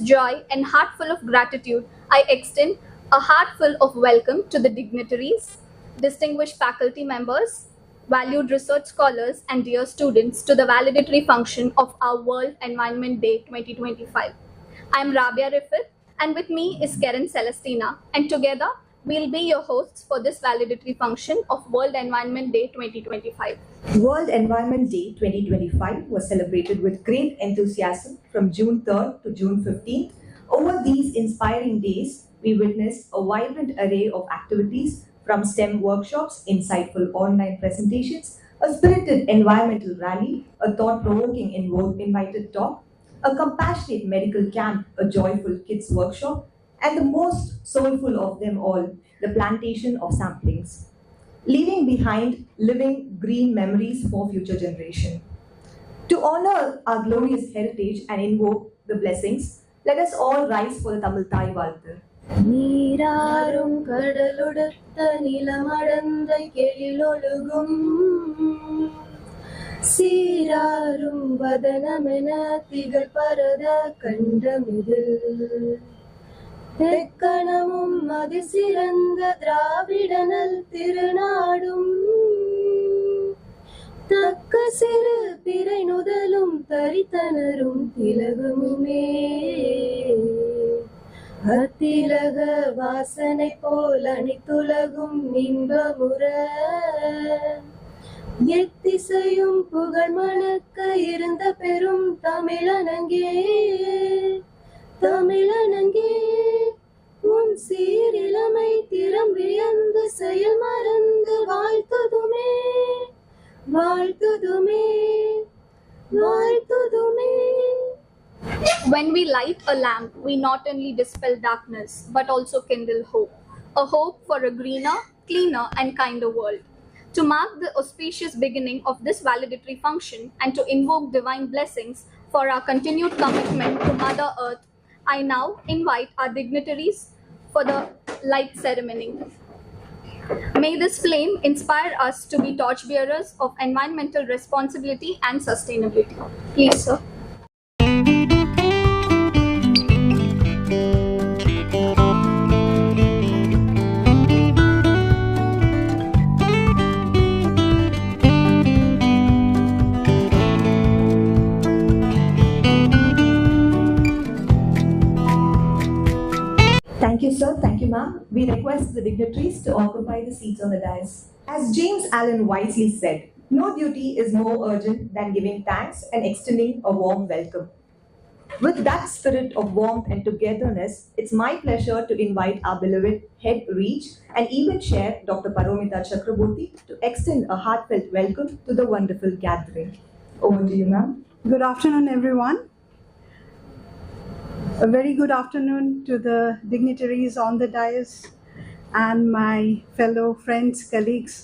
joy, and heartful of gratitude, I extend a heartful of welcome to the dignitaries, distinguished faculty members, valued research scholars, and dear students to the valedictory function of our World Environment Day 2025. I am Rabia Rifat, and with me is Karen Celestina, and together we'll be your hosts for this valedictory function of World Environment Day 2025. World Environment Day 2025 was celebrated with great enthusiasm from June 3rd to June 15th. Over these inspiring days, we witnessed a vibrant array of activities from STEM workshops, insightful online presentations, a spirited environmental rally, a thought-provoking invited talk, a compassionate medical camp, a joyful kids workshop, and the most soulful of them all, the plantation of samplings, leaving behind living green memories for future generation. To honor our glorious heritage and invoke the blessings, let us all rise for the Tamil Thai Valthu. நீராறும் கடலுடத்த நிலமடந்தை கெழிலொழுகும் சீராறும் வதனமென திகழ் பரத கண்டமிது தெக்கணமும் அதிசிறந்த திராவிடனல் திருநாடும் தக்க சிறு பிறை நுதலும் தரித்தனரும் திலகமுமே அத்திலக வாசனை போல் அனைத்துலகும் இன்பமுற எத்திசையும் புகழ் மணக்க இருந்த பெரும் தமிழனங்கே தமிழனங்கே உன் சீரிழமை திறம் வியந்து செயல் மறந்து வாழ்த்துதுமே வாழ்த்துதுமே வாழ்த்துதுமே. When we light a lamp, we not only dispel darkness, but also kindle hope. A hope for a greener, cleaner, and kinder world. To mark the auspicious beginning of this valedictory function and to invoke divine blessings for our continued commitment to Mother Earth, I now invite our dignitaries for the light ceremony. May this flame inspire us to be torchbearers of environmental responsibility and sustainability. Please, sir. Thank you, sir. Thank you, ma'am. We request the dignitaries to occupy the seats on the dais. As James Allen wisely said, no duty is more urgent than giving thanks and extending a warm welcome. With that spirit of warmth and togetherness, it's my pleasure to invite our beloved head reach and even chair, Dr. Paromita Chakraborty, to extend a heartfelt welcome to the wonderful gathering. Over to you, ma'am. Good afternoon, everyone. A very good afternoon to the dignitaries on the dais and my fellow friends, colleagues,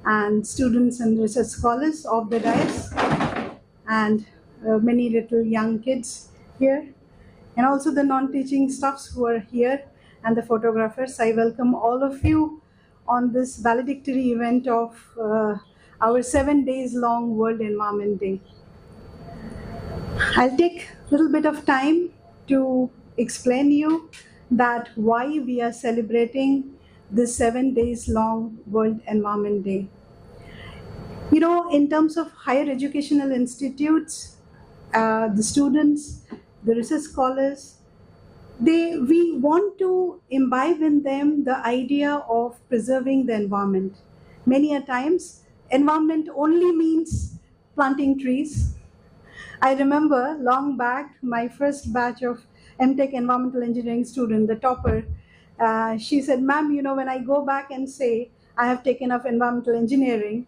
and students and research scholars of the dais, and many little young kids here, and also the non-teaching staffs who are here and the photographers. I welcome all of you on this valedictory event of our 7 days long World Environment Day. I'll take a little bit of time to explain you that why we are celebrating this 7 days long World Environment Day. You know, in terms of higher educational institutes, the students, the research scholars, we want to imbibe in them the idea of preserving the environment. Many a times, environment only means planting trees. I remember long back, my first batch of MTech environmental engineering student, the topper, she said, ma'am, you know, when I go back and say I have taken up environmental engineering,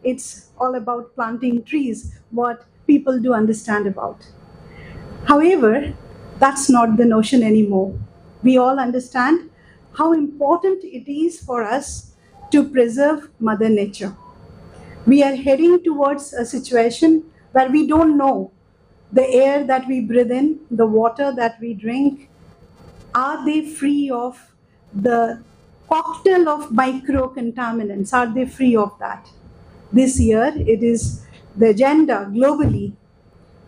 it's all about planting trees, what people do understand about. However, that's not the notion anymore. We all understand how important it is for us to preserve Mother Nature. We are heading towards a situation where we don't know the air that we breathe in, the water that we drink, are they free of the cocktail of micro-contaminants? Are they free of that? This year, it is the agenda globally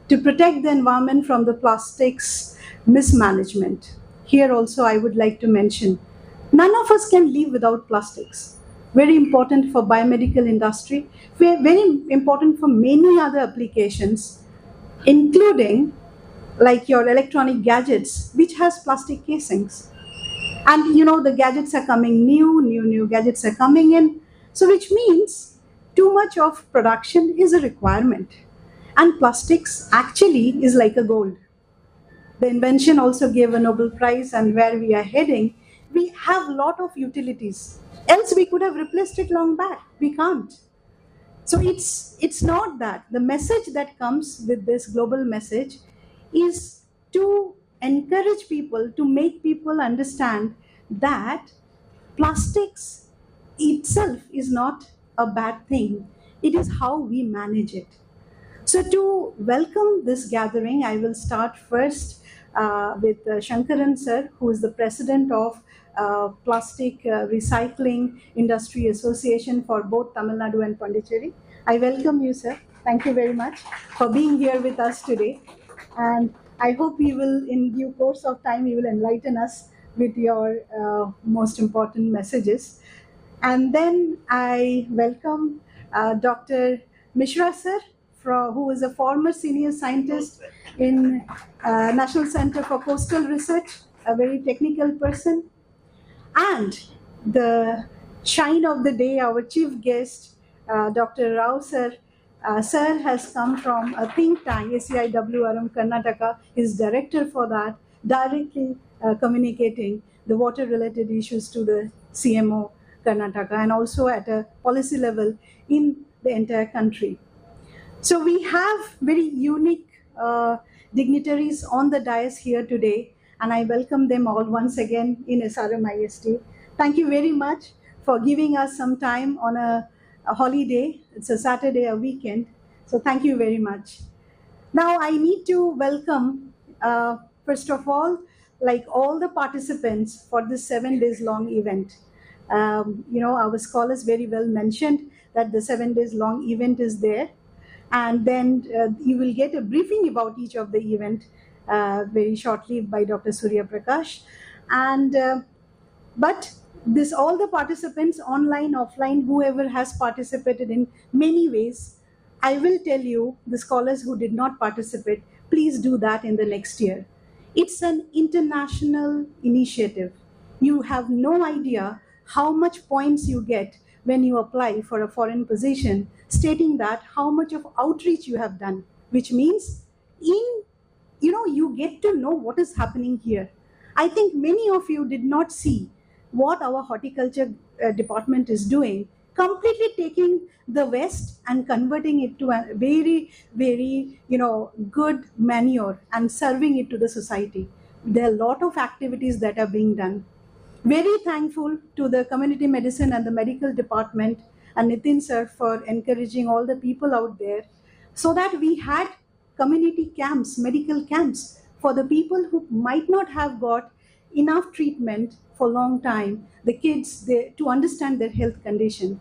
to protect the environment from the plastics, mismanagement. Here also I would like to mention, none of us can live without plastics. Very important for biomedical industry, very important for many other applications, including like your electronic gadgets, which has plastic casings. And the gadgets are coming new gadgets are coming in. So which means too much of production is a requirement. And plastics actually is like a gold. The invention also gave a Nobel Prize, and where we are heading, we have a lot of utilities. Else we could have replaced it long back. We can't. So it's not that. The message that comes with this global message is to encourage people, to make people understand that plastics itself is not a bad thing. It is how we manage it. So to welcome this gathering, I will start first with Shankaran sir, who is the president of Plastic Recycling Industry Association for both Tamil Nadu and Pondicherry. I welcome you, sir. Thank you very much for being here with us today. And I hope you will, in due course of time, you will enlighten us with your most important messages. And then I welcome Dr. Mishra sir, who is a former senior scientist in National Center for Coastal Research, a very technical person. And the shine of the day, our chief guest, Dr. Rao sir. Sir has come from a think tank, ACIWRM Karnataka, is director for that, directly communicating the water-related issues to the CMO Karnataka, and also at a policy level in the entire country. So we have very unique dignitaries on the dais here today, and I welcome them all once again in SRM IST. Thank you very much for giving us some time on a holiday. It's a Saturday, a weekend. So thank you very much. Now I need to welcome, first of all, like all the participants for this 7 days long event. Our scholars very well mentioned that the 7 days long event is there. And then you will get a briefing about each of the event very shortly by Dr. Surya Prakash. And but this all the participants, online, offline, whoever has participated in many ways, I will tell you, the scholars who did not participate, please do that in the next year. It's an international initiative. You have no idea how much points you get when you apply for a foreign position, stating that how much of outreach you have done, which means you get to know what is happening here. I think many of you did not see what our horticulture department is doing, completely taking the waste and converting it to a very, very, good manure and serving it to the society. There are a lot of activities that are being done. Very thankful to the community medicine and the medical department and Nitin sir for encouraging all the people out there, so that we had community camps, medical camps for the people who might not have got enough treatment for a long time, the kids, to understand their health condition.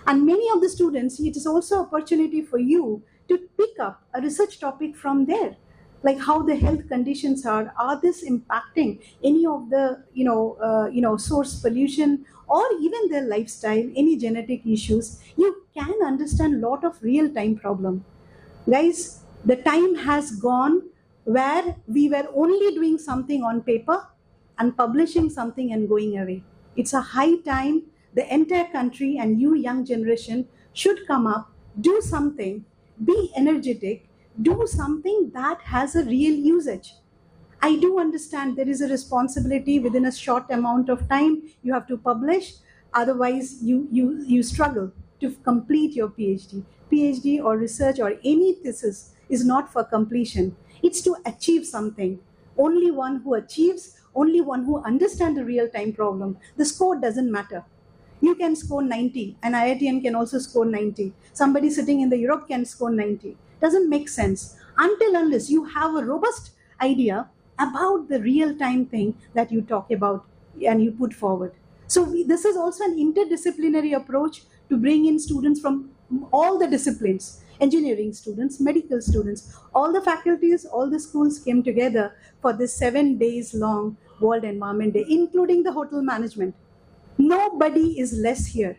And many of the students, it is also opportunity for you to pick up a research topic from there, like how the health conditions are this impacting any of the source pollution, or even their lifestyle, any genetic issues. You can understand a lot of real-time problem. Guys, the time has gone where we were only doing something on paper and publishing something and going away. It's a high time the entire country and you young generation should come up, do something, be energetic, do something that has a real usage. I do understand there is a responsibility within a short amount of time you have to publish, otherwise you struggle to complete your PhD. PhD or research or any thesis is not for completion. It's to achieve something. Only one who achieves, only one who understands the real-time problem. The score doesn't matter. You can score 90, an IITian can also score 90. Somebody sitting in the Europe can score 90. Doesn't make sense unless you have a robust idea about the real-time thing that you talk about and you put forward. So this is also an interdisciplinary approach to bring in students from all the disciplines. engineering students, medical students. All the faculties, all the schools came together for this 7 days long World Environment Day, including the hotel management. Nobody is less here.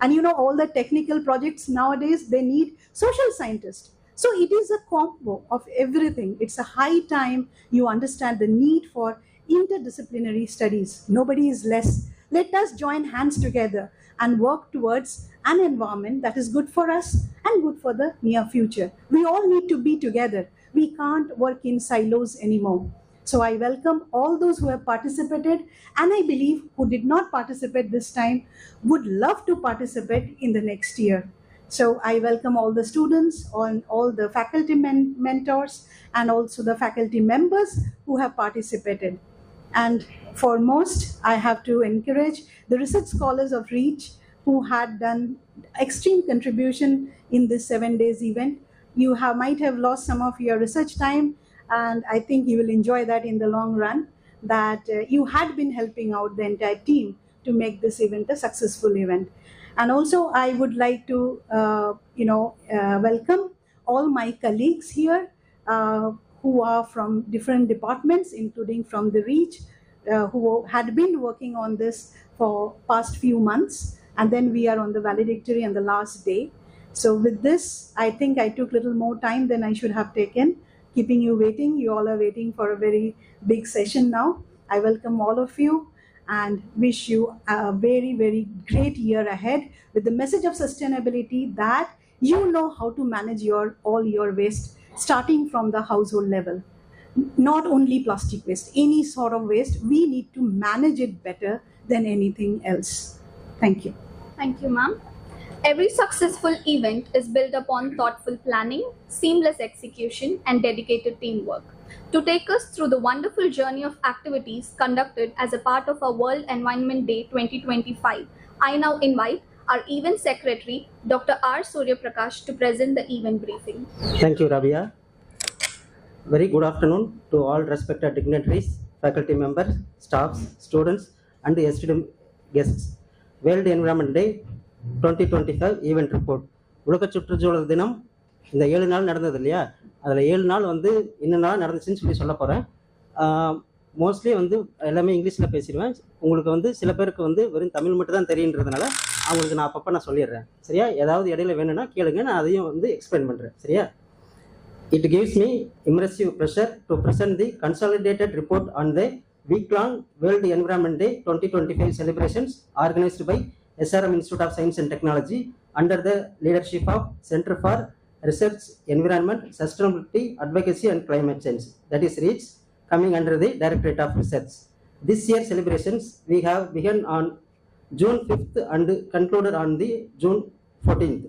And you know, all the technical projects nowadays, they need social scientists. So it is a combo of everything. It's a high time you understand the need for interdisciplinary studies. Nobody is less. Let us join hands together and work towards an environment that is good for us and good for the near future. We all need to be together. We can't work in silos anymore. So I welcome all those who have participated, and I believe who did not participate this time would love to participate in the next year. So I welcome all the students, all the faculty mentors, and also the faculty members who have participated. And foremost, I have to encourage the research scholars of REACH who had done extreme contribution in this 7 days event. You might have lost some of your research time, and I think you will enjoy that in the long run, that you had been helping out the entire team to make this event a successful event. And also I would like to welcome all my colleagues here who are from different departments, including from the REACH, who had been working on this for past few months, and then we are on the valedictory and the last day. So with this, I think I took a little more time than I should have taken, keeping you waiting. You all are waiting for a very big session now. I welcome all of you and wish you a very, very great year ahead with the message of sustainability, that you know how to manage all your waste, starting from the household level. Not only plastic waste, any sort of waste, we need to manage it better than anything else. Thank you. Thank you, ma'am. Every successful event is built upon thoughtful planning, seamless execution, and dedicated teamwork. To take us through the wonderful journey of activities conducted as a part of our World Environment Day 2025, I now invite our event secretary, Dr. R. Surya Prakash, to present the event briefing. Thank you, Rabia. Very good afternoon to all respected dignitaries, faculty members, staffs, students, and the esteemed guests. World Environment Day 2025 event report. உலக சுற்றுச்சூழல் தினம் இந்த 7 நாள் நடந்தது இல்லையா, அதில் 7 நாள் வந்து என்னென்னலாம் நடந்துச்சுன்னு சொல்ல போகிறேன். மோஸ்ட்லி வந்து எல்லாமே இங்கிலீஷில் பேசிடுவேன். உங்களுக்கு வந்து சில பேருக்கு வந்து வெறும் தமிழ் மட்டும் தான் தெரியுன்றதுனால அவங்களுக்கு நான் அப்பப்போ நான் சொல்லிடுறேன். சரியா? ஏதாவது இடையில வேணும்னா கேளுங்க, நான் அதையும் வந்து எக்ஸ்பிளைன் பண்ணுறேன். சரியா? It gives me immersive pleasure to present the consolidated report on the week-long World Environment Day 2025 celebrations organized by SRM Institute of Science and Technology under the leadership of Center for Research, Environment, Sustainability, Advocacy and Climate Change, that is REACH, coming under the Directorate of Research. This year's celebrations we have begun on June 5th and concluded on the June 14th,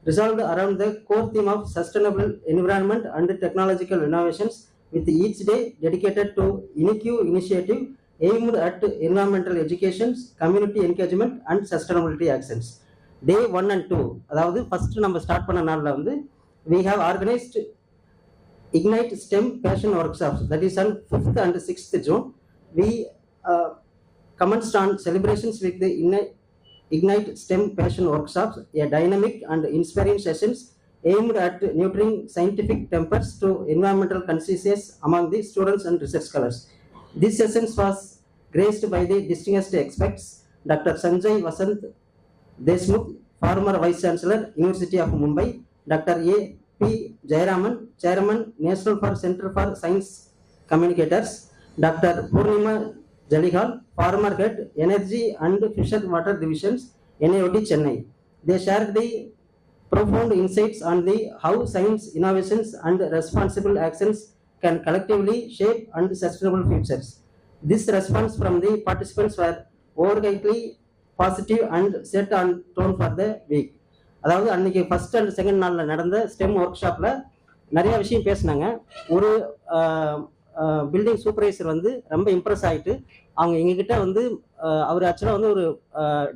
resolved around the core theme of sustainable environment and technological innovations, with each day dedicated to unique initiative aimed at environmental education, community engagement and sustainability actions. Day 1 and 2, அதாவது first நம்ம start பண்ண நாளில் வந்து we have organized Ignite STEM Passion Workshops, that is on 5th and 6th June. We commenced on celebrations with the Ignite STEM Passion Workshops, a dynamic and inspiring sessions aimed at nurturing scientific tempers to environmental consciousness among the students and research scholars. This session was graced by the distinguished experts Dr. Sanjay Vasant Deshmukh, former Vice Chancellor, University of Mumbai; Dr. A. P. Jayaraman, Chairman, National Center for Science Communicators; Dr. Purnima Jalihal, former Head, Energy and Fisher Water Divisions, NIOT Chennai. They shared the profound insights on the how science innovations and responsible actions can collectively shape and sustainable futures. This response from the participants were overwhelmingly positive and set on tone for the week. அதாவது அன்னைக்கு first and second நாளில் நடந்த stem work ஷாப்பில் நிறைய விஷயம் பேசினாங்க. ஒரு building supervisor வந்து ரொம்ப இம்ப்ரெஸ் ஆகிட்டு அவங்க எங்ககிட்ட வந்து அவர் ஆக்சுவலாக வந்து ஒரு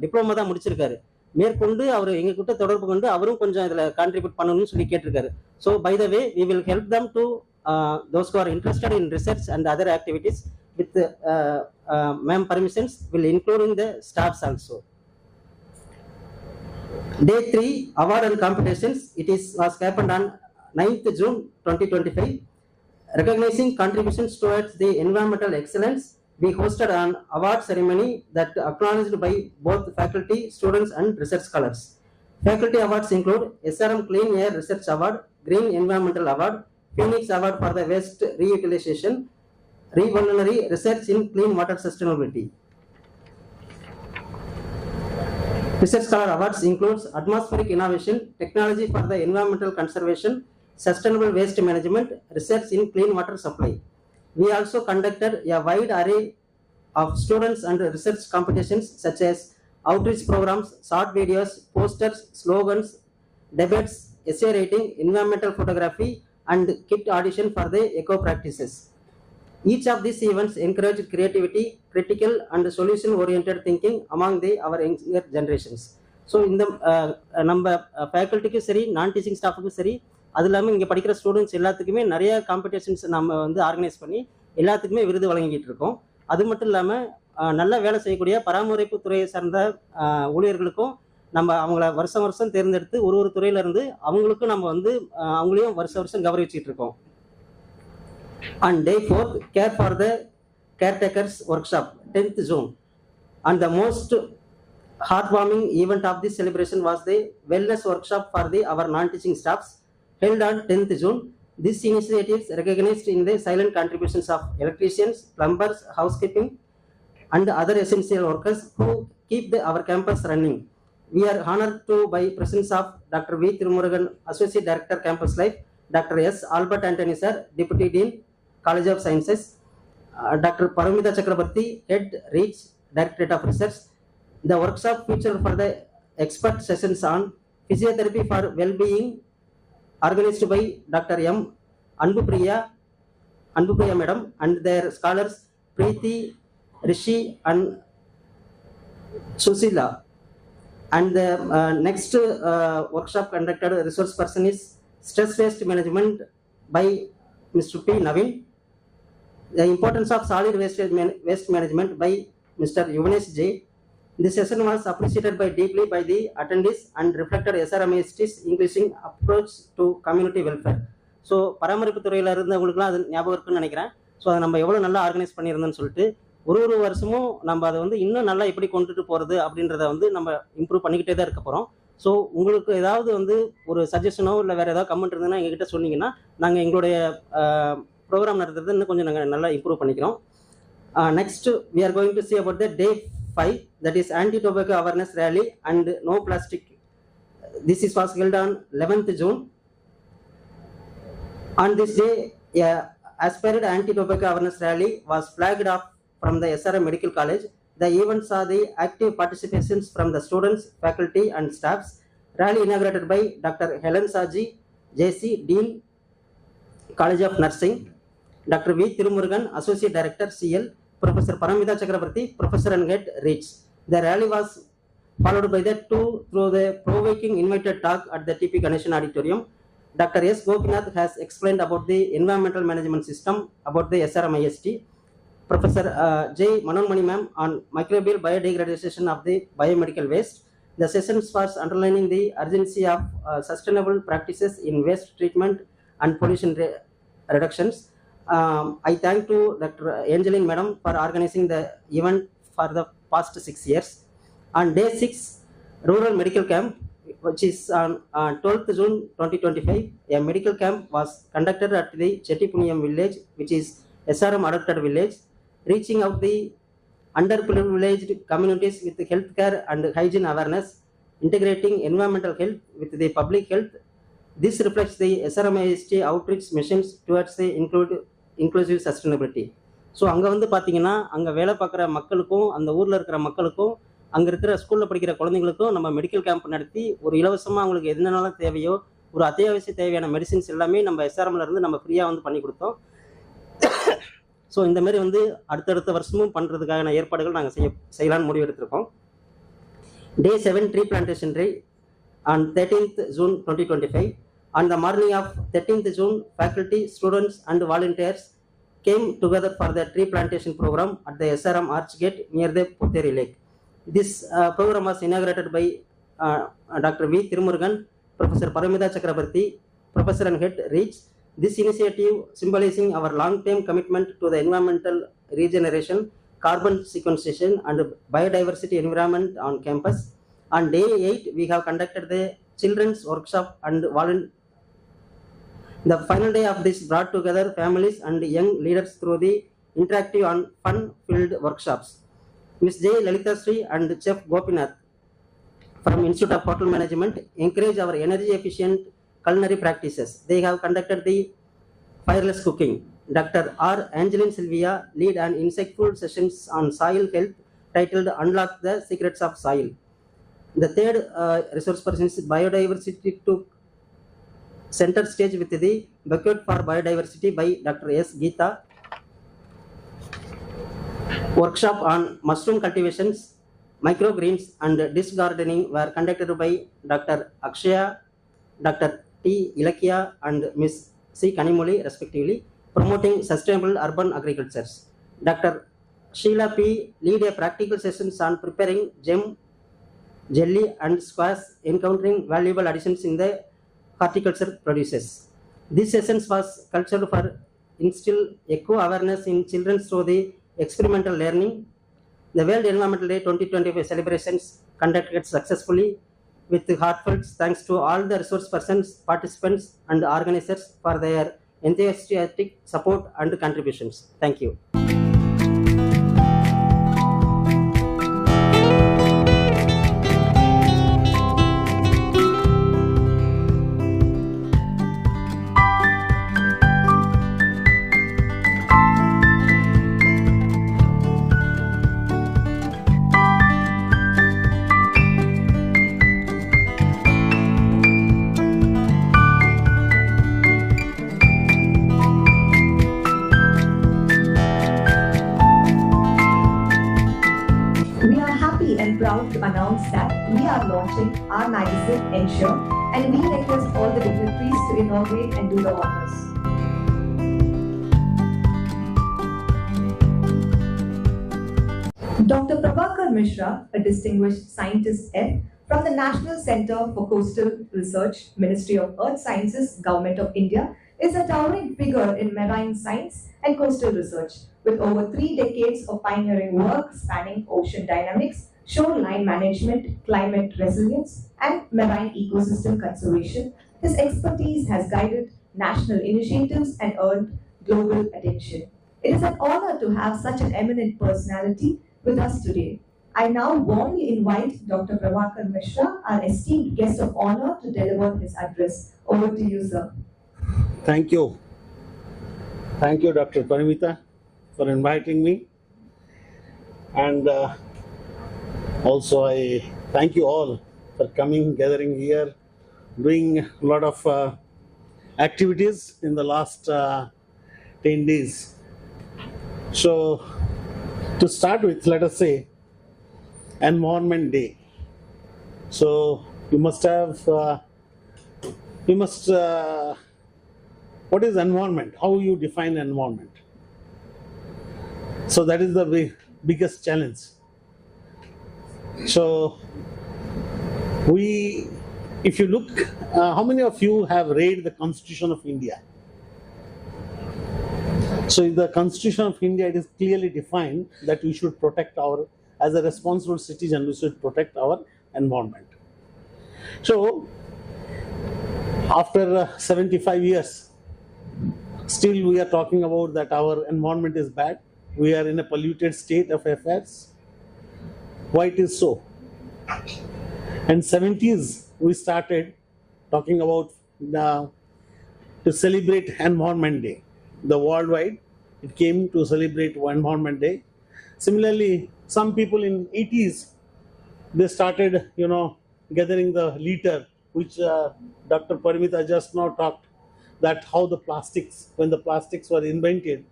டிப்ளமா தான் முடிச்சிருக்காரு. மேற்கொண்டு அவர் எங்ககிட்ட தொடர்பு கொண்டு அவரும் கொஞ்சம் இதில் கான்ட்ரிபியூட் பண்ணணும்னு சொல்லி கேட்டிருக்காரு. So by the way we will help them to those who are interested in research and other activities with ma'am permissions will including the staffs also. Day 3 award and competitions. It was happened on 9th June 2025. Recognizing contributions towards the environmental excellence, we hosted an award ceremony that acknowledged by both faculty, students, and research scholars. Faculty awards include SRM Clean Air Research Award, Green Environmental Award, Phoenix Award for the Waste Reutilization, Revolutionary Research in Clean Water Sustainability. Research Scholar Awards includes Atmospheric Innovation, Technology for the Environmental Conservation, Sustainable Waste Management, Research in Clean Water Supply. We also conducted a wide array of students and research competitions such as outreach programs, short videos, posters, slogans, debates, essay writing, environmental photography, and kit audition for the eco practices. Each of these events encouraged creativity, critical and solution-oriented thinking among our younger generations. So, இந்த நம்ம ஃபேக்கல்ட்டிக்கு சரி, நான் teaching ஸ்டாஃபுக்கு சரி, அது இல்லாமல் இங்கே படிக்கிற students எல்லாத்துக்குமே நிறைய காம்படிஷன்ஸ் நம்ம வந்து ஆர்கனைஸ் பண்ணி எல்லாத்துக்குமே விருது வழங்கிட்டு இருக்கோம். அது மட்டும் இல்லாமல் நல்ல வேலை செய்யக்கூடிய பராமரிப்பு துறையை சார்ந்த ஊழியர்களுக்கும் நம்ம அவங்கள வருஷம் வருஷம் தேர்ந்தெடுத்து ஒரு துறையிலேருந்து அவங்களுக்கும் நம்ம வந்து அவங்களையும் வருஷம் கௌரவிச்சுட்டு இருக்கோம். On day 4th, Care for the Caretakers Workshop, 10th June. And the most heartwarming event of this celebration was the Wellness Workshop for our non-teaching staffs, held on 10th June. This initiative is recognized in the silent contributions of electricians, plumbers, housekeeping, and other essential workers who keep our campus running. We are honored by presence of Dr. V. Tirumurugan, Associate Director, Campus Life, Dr. S. Albert Anthony Sir, Deputy Dean, College of Sciences, Dr. Paramita Chakrabarti, Head, Reach, Directorate of Research. The workshop featured for the expert sessions on physiotherapy for well-being, organized by Dr. M. Anbupriya Madam and their scholars Preeti, Rishi, and Susila. And the next workshop conducted resource person is Stress Waste Management by Mr. P. Navin. The importance of solid waste management by Mr. Yuvanesh J. This session was appreciated deeply by the attendees and reflected SRM University's increasing approach to community welfare. So பராமரிப்பு துறையில் இருந்தவங்களுக்குலாம் அது ஞாபகம் இருக்குன்னு நினைக்கிறேன். So அதை நம்ம எவ்வளோ நல்லா ஆர்கனைஸ் பண்ணியிருந்தோம்னு சொல்லிட்டு ஒரு வருஷமும் நம்ம அதை வந்து இன்னும் நல்லா எப்படி கொண்டுட்டு போகிறது அப்படின்றத வந்து நம்ம இம்ப்ரூவ் பண்ணிக்கிட்டே தான் இருக்க போகிறோம். ஸோ உங்களுக்கு ஏதாவது வந்து ஒரு சஜஷனோ இல்லை வேறு ஏதாவது கமெண்ட் இருந்ததுன்னா எங்ககிட்ட சொன்னீங்கன்னா நாங்கள் எங்களுடைய ப்ரோக்ராம் நடத்துறது இன்னும் கொஞ்சம் நாங்கள் நல்லா இம்ப்ரூவ் பண்ணிக்கிறோம். Next, we are going to see about the day 5, that is anti-tobacco awareness rally and no plastic. This was held on 11th June. On this day, aspired anti-tobacco awareness rally was flagged off from the SRM Medical College. The event saw the active participations from the students, faculty, and staffs. Rally inaugurated by Dr. Helen Saji, JC, Dean, College of Nursing, Dr. V. Tirumurugan, Associate Director, CL, Professor Paramita Chakrabarti, Professor and Head, Reach. The rally was followed by through the provoking invited talk at the TP Ganeshan Auditorium. Dr. S. Gopinath has explained about the environmental management system about the SRM IST. Professor J. Manonmani ma'am on microbial biodegradation of the biomedical waste. The sessions was underlining the urgency of sustainable practices in waste treatment and pollution reductions. I thank to Dr. Angeline Madam for organizing the event for the past 6 years. On day 6, rural medical camp, which is on 12th June 2025, a medical camp was conducted at the Chettipuniyam village, which is SRM adopted village, reaching out the underprivileged communities with healthcare and hygiene awareness, integrating environmental health with the public health. This reflects the SRM IST outreach missions towards the inclusive sustainability. So அங்கே வந்து பார்த்தீங்கன்னா அங்கே வேலை பார்க்குற மக்களுக்கும் அந்த ஊரில் இருக்கிற மக்களுக்கும் அங்கே இருக்கிற ஸ்கூலில் படிக்கிற குழந்தைங்களுக்கும் நம்ம மெடிக்கல் கேம்ப் நடத்தி ஒரு இலவசமாக அவங்களுக்கு என்னென்னலாம் தேவையோ ஒரு அத்தியாவசிய தேவையான மெடிசின்ஸ் எல்லாமே நம்ம SRMல இருந்து நம்ம ஃப்ரீயாக வந்து பண்ணி கொடுத்தோம். ஸோ இந்த மாதிரி வந்து அடுத்தடுத்த வருஷமும் பண்ணுறதுக்கான ஏற்பாடுகள் நாங்கள் செய்யலான்னு முடிவு எடுத்திருக்கோம். Day 7 tree plantation day on 13th June 2025. On the morning of 13th June, faculty, students, and volunteers came together for the tree plantation program at the SRM Arch Gate near the Putteri Lake. This program was inaugurated by Dr. V. Tirumurugan, Professor Paramita Chakrabarti, Professor and Head REACH. This initiative symbolizing our long-term commitment to the environmental regeneration, carbon sequestration, and biodiversity environment on campus. On day 8, we have conducted the children's workshop and the final day of this brought together families and young leaders through the interactive and fun-filled workshops. Ms. J. Lalita Sri and Chef Gopinath from Institute of Hotel Management encourage our energy-efficient culinary practices. They have conducted the fireless cooking. Dr. R. Angeline Sylvia lead an insightful sessions on soil health titled Unlock the Secrets of Soil. The third resource person is biodiversity to center stage with the Bucket for Biodiversity by Dr. S. Geeta. Workshop on mushroom cultivations, microgreens and dish gardening were conducted by Dr. Akshaya, Dr. T. Ilakya and Ms. C. Kanimoli respectively, promoting sustainable urban agriculture. Dr. Sheila P. lead a practical sessions on preparing gem, jelly and squash, encountering valuable additions in the horticulture produces. These sessions was cultural for instill eco-awareness in children through the experimental learning. The World Environmental Day 2025 celebrations conducted successfully with heartfelt thanks to all the resource persons, participants and organizers for their enthusiastic support and contributions. Thank you. We are happy and proud to announce that we are launching our magazine Ensure, and we request all the dignitaries to inaugurate and do the honors. Dr. Prabhakar Mishra, a distinguished scientist F from the National Center for Coastal Research, Ministry of Earth Sciences, Government of India, is a towering figure in marine science and coastal research, with over 3 decades of pioneering work spanning ocean dynamics, shoreline management, climate resilience, and marine ecosystem conservation. His expertise has guided national initiatives and earned global attention. It is an honor to have such an eminent personality with us today. I now warmly invite Dr. Prabhakar Mishra, our esteemed guest of honor, to deliver his address. Over to you, sir. Thank you. Thank you, Dr. Paramita, for inviting me. And also I thank you all for coming, gathering here, doing a lot of activities in the last 10 days. So to start with, let us say Environment Day. So you must have, what is environment? How you define environment? So that is the biggest challenge. So if you look, how many of you have read the Constitution of India? So in the Constitution of India, it is clearly defined that we should protect as a responsible citizen, we should protect our environment. So after 75 years, still we are talking about that our environment is bad. We are in a polluted state of affairs. Why it is so? In 70s, we started talking about to celebrate Environment Day. The worldwide, it came to celebrate Environment Day. Similarly, some people in 80s, they started, gathering the litter, which Dr. Paramita just now talked, that how the plastics, when the plastics were invented,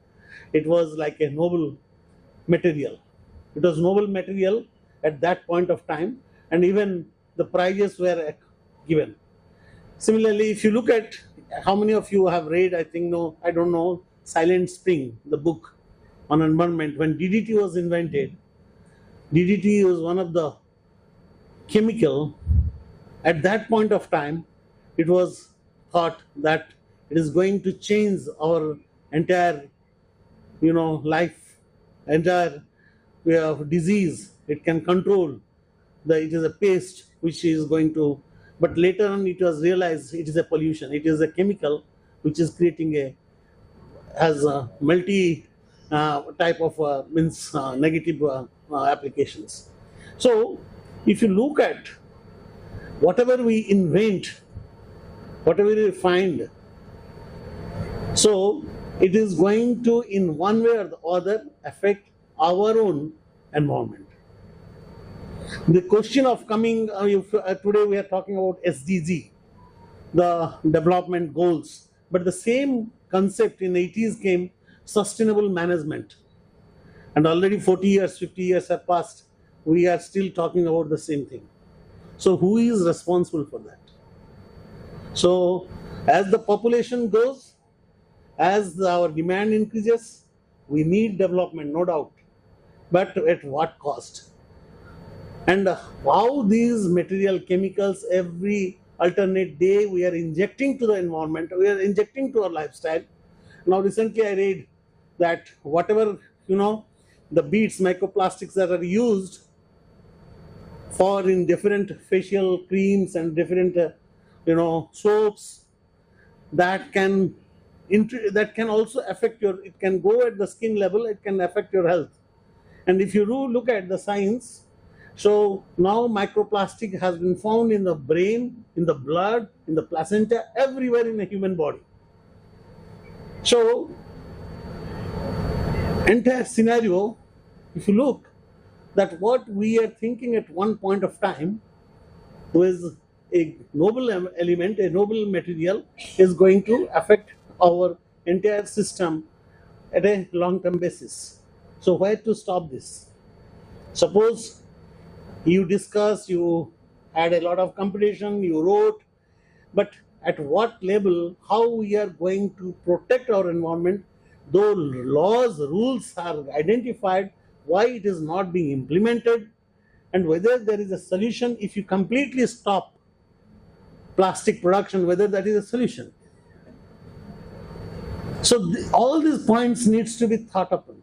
it was like a noble material. It was noble material at that point of time, and even the prizes were given. Similarly, if you look at how many of you have read, I don't know, Silent Spring, the book on environment. When DDT was invented, DDT was one of the chemical At that point of time, it was thought that it is going to change our entire, life, entire way of disease. It can control it is a paste which is going to, but later on it was realized it is a pollution. It is a chemical which is creating has a multi type of negative applications. So if you look at whatever we invent, whatever we find, so it is going to, in one way or the other, affect our own environment. The question of coming, today we are talking about SDG, the development goals, but the same concept in the 80s came, sustainable management. And already 40 years, 50 years have passed, we are still talking about the same thing. So who is responsible for that? So as the population grows, as our demand increases, we need development, no doubt, but at what cost? And how these material chemicals every alternate day we are injecting to the environment, we are injecting to our lifestyle. Now recently I read that whatever, the beads, microplastics that are used for in different facial creams and different, soaps, that can also affect it can go at the skin level, it can affect your health. And if you look at the science, so now microplastic has been found in the brain, in the blood, in the placenta, everywhere in the human body. So entire scenario, if you look, that what we are thinking at one point of time was a noble element, a noble material, is going to affect our entire system at a long-term basis. So where to stop this? Suppose you discussed, you had a lot of competition, you wrote, but at what level, how we are going to protect our environment, though laws, rules are identified, why it is not being implemented, and whether there is a solution if you completely stop plastic production, whether that is a solution. So all these points needs to be thought upon.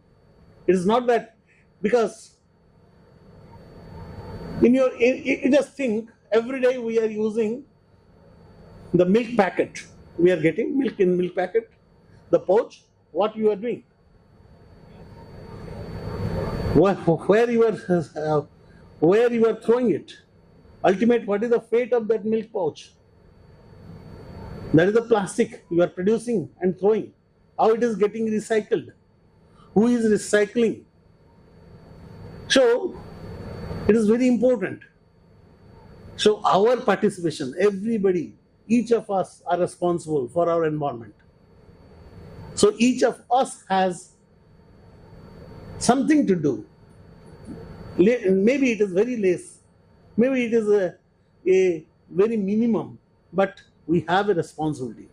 It is not that, because you just think every day we are using the milk packet. We are getting milk in milk packet, the pouch. What you are doing? Where you are throwing it? Ultimate, what is the fate of that milk pouch? That is the plastic you are producing and throwing. How it is getting recycled? Who is recycling? So it is very important. So our participation, everybody, each of us are responsible for our environment. So each of us has something to do. Maybe it is very less, maybe it is a very minimum, but we have a responsibility.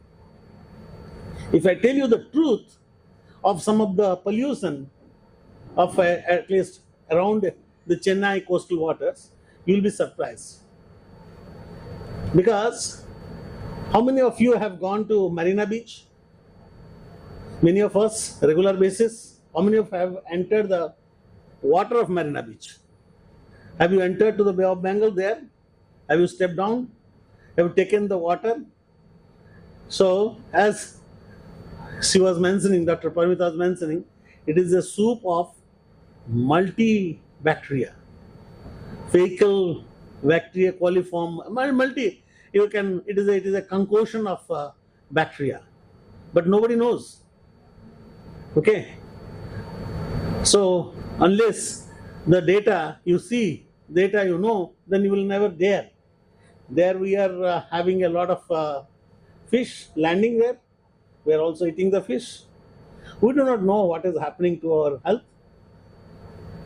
If I tell you the truth of some of the pollution of at least around the Chennai coastal waters, you will be surprised. Because how many of you have gone to Marina Beach? Many of us, regular basis. How many of you have entered the water of Marina Beach? Have you entered to the Bay of Bengal there? Have you stepped down? Have you taken the water? So as she was mentioning, Dr. Parmita was mentioning, it is a soup of multi-bacteria, fecal bacteria, coliform, it is a concoction of bacteria, but nobody knows. Okay, so unless the data you see, data you know, then you will never dare. There we are having a lot of fish landing there. We are also eating the fish. We do not know what is happening to our health,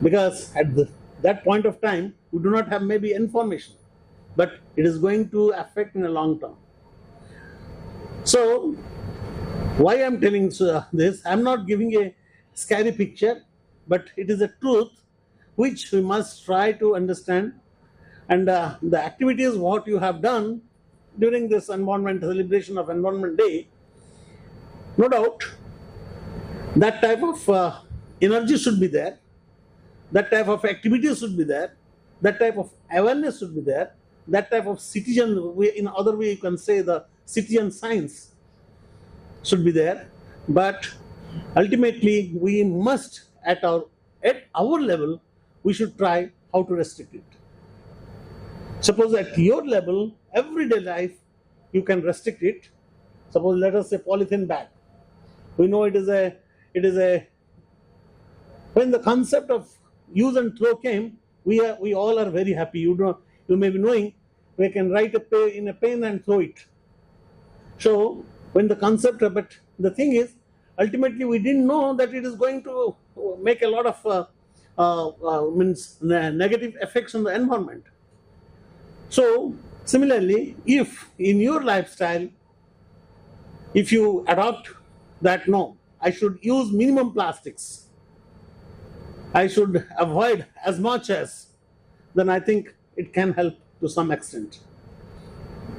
because at that point of time we do not have maybe information, but it is going to affect in a long term. So why I am telling this, I am not giving a scary picture, but it is a truth which we must try to understand And the activities what you have done during this environment celebration of Environment Day, no doubt that type of energy should be there, that type of activities should be there, that type of awareness should be there, that type of citizen, in other way you can say the citizen science should be there. But ultimately we must at our level we should try how to restrict it. Suppose at your level, everyday life, you can restrict it. Suppose let us say polythene bag. We know it is a when the concept of use and throw came, we all are very happy. You may be knowing we can write in a pen and throw it. So when the concept, but the thing is, ultimately we didn't know that it is going to make a lot of negative effects on the environment. So similarly, if in your lifestyle, if you adopt that, no, I should use minimum plastics, I should avoid as much as, then I think it can help to some extent.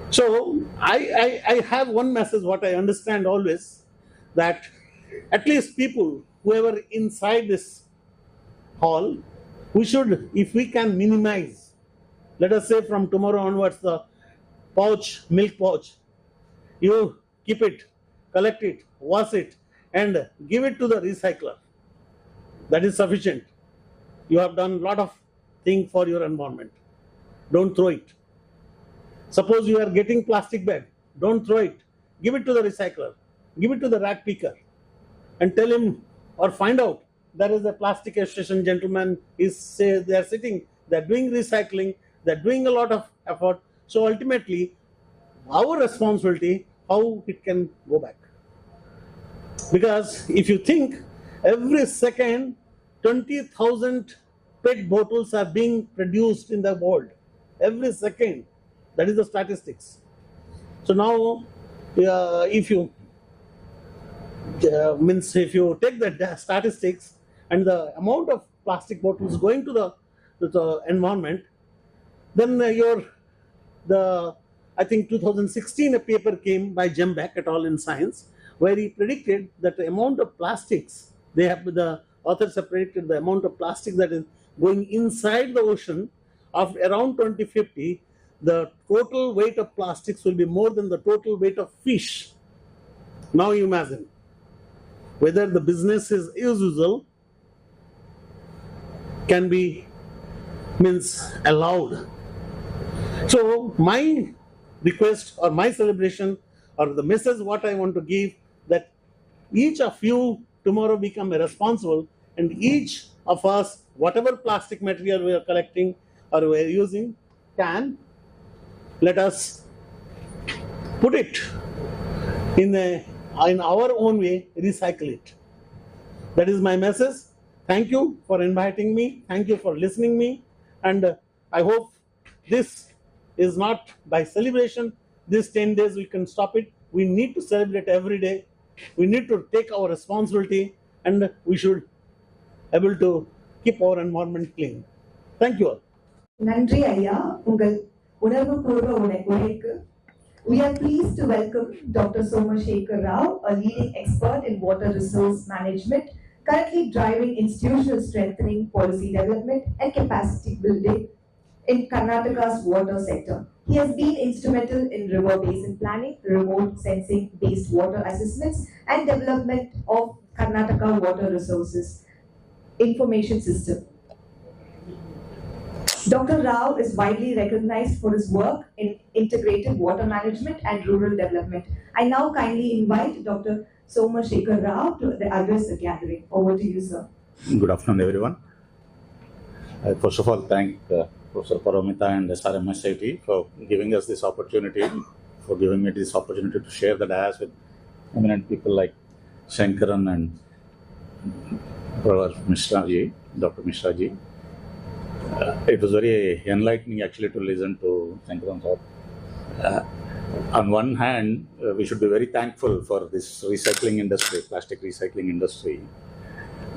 So I have one message what I understand always, that at least people, whoever inside this hall, we should, if we can minimize, let us say from tomorrow onwards, the pouch, milk pouch, you keep it, collect it, wash it, and give it to the recycler. That is sufficient. You have done a lot of things for your environment. Don't throw it. Suppose you are getting plastic bag, don't throw it. Give it to the recycler. Give it to the rat picker and tell him or find out there is a plastic station gentleman is say they are sitting, they are doing recycling, they are doing a lot of effort. So ultimately, our responsibility how it can go back. Because if you think every second 20,000 PET bottles are being produced in the world. Every second. That is the statistics. So now, if you if you take the statistics and the amount of plastic bottles going to the environment, then I think 2016 a paper came by Jembeck et al. In Science, where he predicted that the amount of plastics the author separated the amount of plastic that is going inside the ocean of around 2050. The total weight of plastics will be more than the total weight of fish. Now you imagine whether the business is usual can be allowed. So my request or my celebration or the message what I want to give, that each of you tomorrow become responsible, and each of us, whatever plastic material we are collecting or we are using, can let us put it in our own way, recycle it. That is my message. Thank you for inviting me. Thank you for listening me. And I hope this is not by celebration. This 10 days we can stop it. We need to celebrate every day. We need to take our responsibility, and we should able to keep our environment clean. Thank you all. நன்றி ஐயா உங்கள் உணர்வுபூர்வ உரைக்கு. We are pleased to welcome Dr. Somashekar Rao, a leading expert in water resource management, currently driving institutional strengthening, policy development, and capacity building in Karnataka's water sector. He has been instrumental in river basin planning, remote sensing-based water assessments, and development of Karnataka water resources information system. Dr. Rao is widely recognized for his work in integrated water management and rural development. I now kindly invite Dr. Somashekar Rao to address the gathering. Over to you, sir. Good afternoon, everyone. First of all, thank Professor Paramita and SRM University for giving us this opportunity, for giving me this opportunity to share the dais with eminent people like Shankaran and Brother Mishra ji, Dr. Mishra ji. It was very enlightening actually to listen to Shankaran sir. On one hand, we should be very thankful for this recycling industry, plastic recycling industry.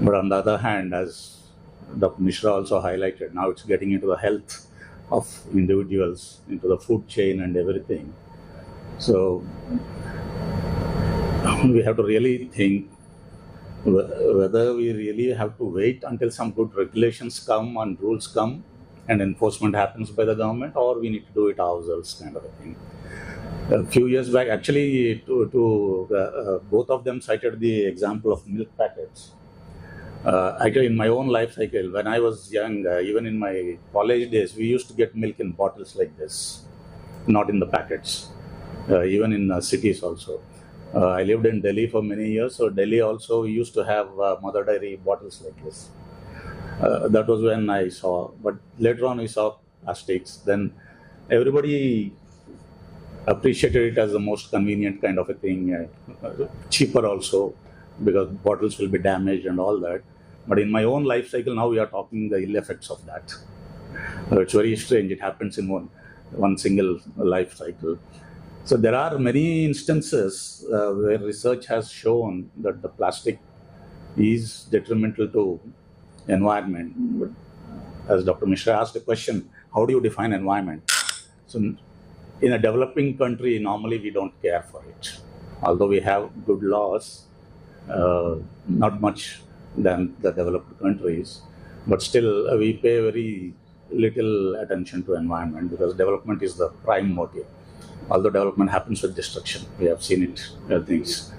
But on the other hand, as Dr. Mishra also highlighted, now it's getting into the health of individuals into the food chain and everything. So we have to really think whether we really have to wait until some good regulations come and rules come and enforcement happens by the government, or we need to do it ourselves, kind of a thing. A few years back, actually, both of them cited the example of milk packets. Actually, in my own life cycle, when I was young, even in my college days, we used to get milk in bottles like this, not in the packets, even in cities also. I lived in Delhi for many years, so Delhi also used to have mother dairy bottles like this. That was when I saw, but later on we saw plastics. Then everybody appreciated it as the most convenient kind of a thing, cheaper also, because bottles will be damaged and all that. But in my own life cycle, now we are talking the ill effects of that. It's very strange. It happens in one single life cycle. So there are many instances where research has shown that the plastic is detrimental to environment. But as Dr. Mishra asked the question, how do you define environment? So in a developing country, normally we don't care for it. Although we have good laws, not much than the developed countries, but still we pay very little attention to environment because development is the prime motive. Although development happens with destruction, we have seen it. Things.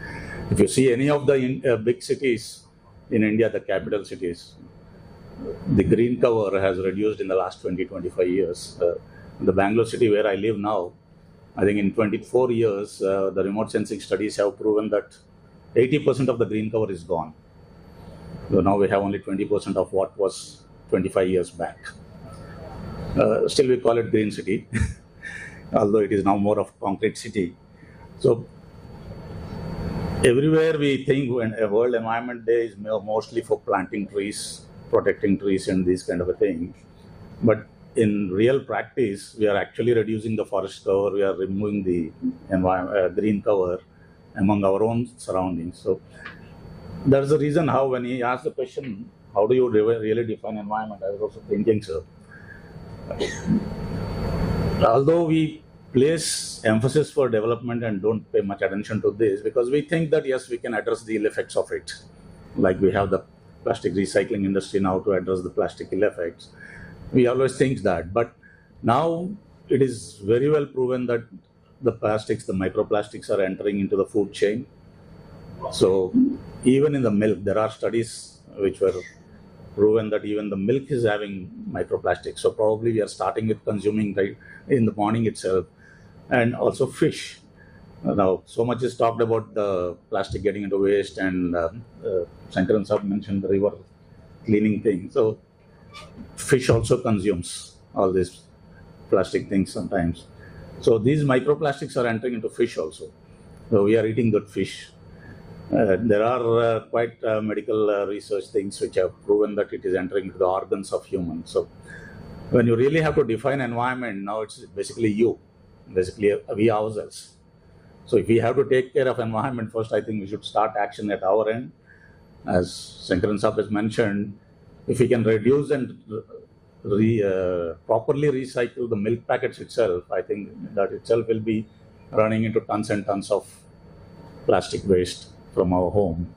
If you see any of the big cities in India, the capital cities, the green cover has reduced in the last 20-25 years. The Bangalore city where I live now, I think in 24 years, the remote sensing studies have proven that 80% of the green cover is gone. So now we have only 20% of what was 25 years back. Still we call it green city, although it is now more of concrete city. So everywhere we think when a World Environment Day is mostly for planting trees, protecting trees and these kind of a thing. But in real practice, we are actually reducing the forest cover, we are removing the green cover among our own surroundings. So that's the reason how when he asked the question, how do you really define environment? I was also thinking so. Although we place emphasis for development and don't pay much attention to this, because we think that yes, we can address the ill effects of it. Like we have the plastic recycling industry now to address the plastic ill effects. We always think that, but now it is very well proven that the plastics, the microplastics are entering into the food chain. So even in the milk, there are studies which were proven that even the milk is having microplastics. So probably we are starting with consuming right in the morning itself, and also fish. Now, so much is talked about the plastic getting into waste, and Sankaran Sahab mentioned the river cleaning thing. So fish also consumes all these plastic things sometimes. So these microplastics are entering into fish also. So we are eating good fish. There are quite medical research things which have proven that it is entering into the organs of humans. So when you really have to define environment, now it's basically you, basically we ourselves. So if we have to take care of environment first, I think we should start action at our end. As Sankaran Sahab has mentioned, if we can reduce and properly recycle the milk packets itself, I think that itself will be running into tons and tons of plastic waste from our home.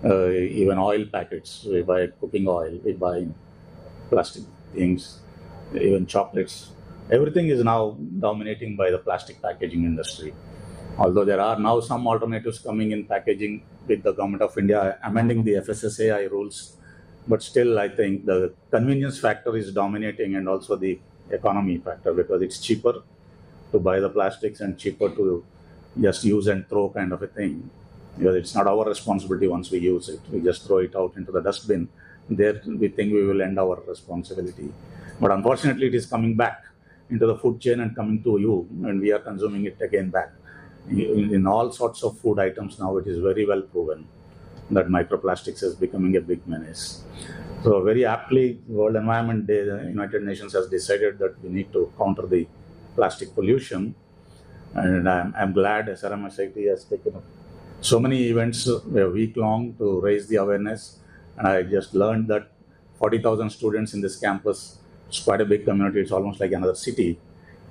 Even oil packets, we buy cooking oil, we buy plastic things, even chocolates. Everything is now dominating by the plastic packaging industry. Although there are now some alternatives coming in packaging with the Government of India amending the FSSAI rules, but still I think the convenience factor is dominating, and also the economy factor, because it's cheaper to buy the plastics and cheaper to just use and throw kind of a thing. Because it's not our responsibility once we use it. We just throw it out into the dustbin. There we think we will end our responsibility. But unfortunately it is coming back into the food chain and coming to you, and we are consuming it again back. In all sorts of food items now, it is very well proven that microplastics is becoming a big menace. So very aptly, World Environment Day, the United Nations has decided that we need to counter the plastic pollution. And I'm glad SRM University has taken up so many events a week long to raise the awareness. And I just learned that 40,000 students in this campus it's quite a big community. It's almost like another city.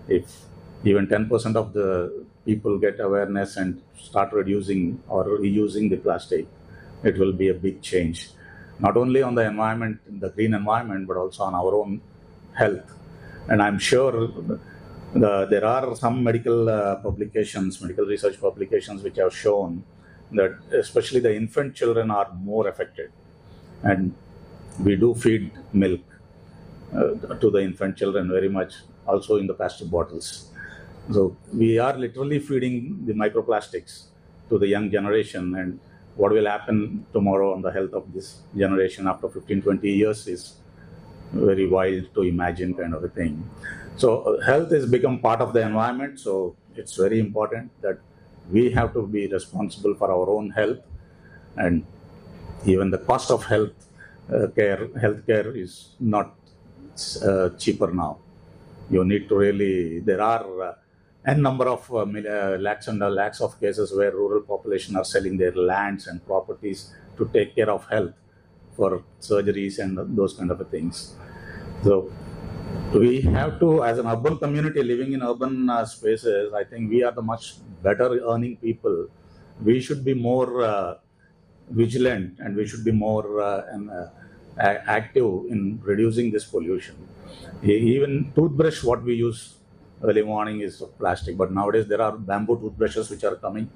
If even 10% of the people get awareness and start reducing or reusing the plastic, it will be a big change, not only on the environment, the green environment, but also on our own health. And I'm sure there are some medical publications, medical research publications, which have shown that especially the infant children are more affected. And we do feed milk to the infant children very much, also in the plastic bottles. So we are literally feeding the microplastics to the young generation, and what will happen tomorrow on the health of this generation after 15, 20 years is very wild to imagine, kind of a thing. So health has become part of the environment, so it's very important that we have to be responsible for our own health. And even the cost of healthcare is not cheaper now. You need to really, there are n number of lakhs and lakhs of cases where rural population are selling their lands and properties to take care of health for surgeries and those kind of things. So we have to, as an urban community living in urban spaces, I think we are the much better earning people. We should be more vigilant, and we should be more active in reducing this pollution. Even toothbrush, what we use early morning is of plastic, but nowadays there are bamboo toothbrushes which are coming.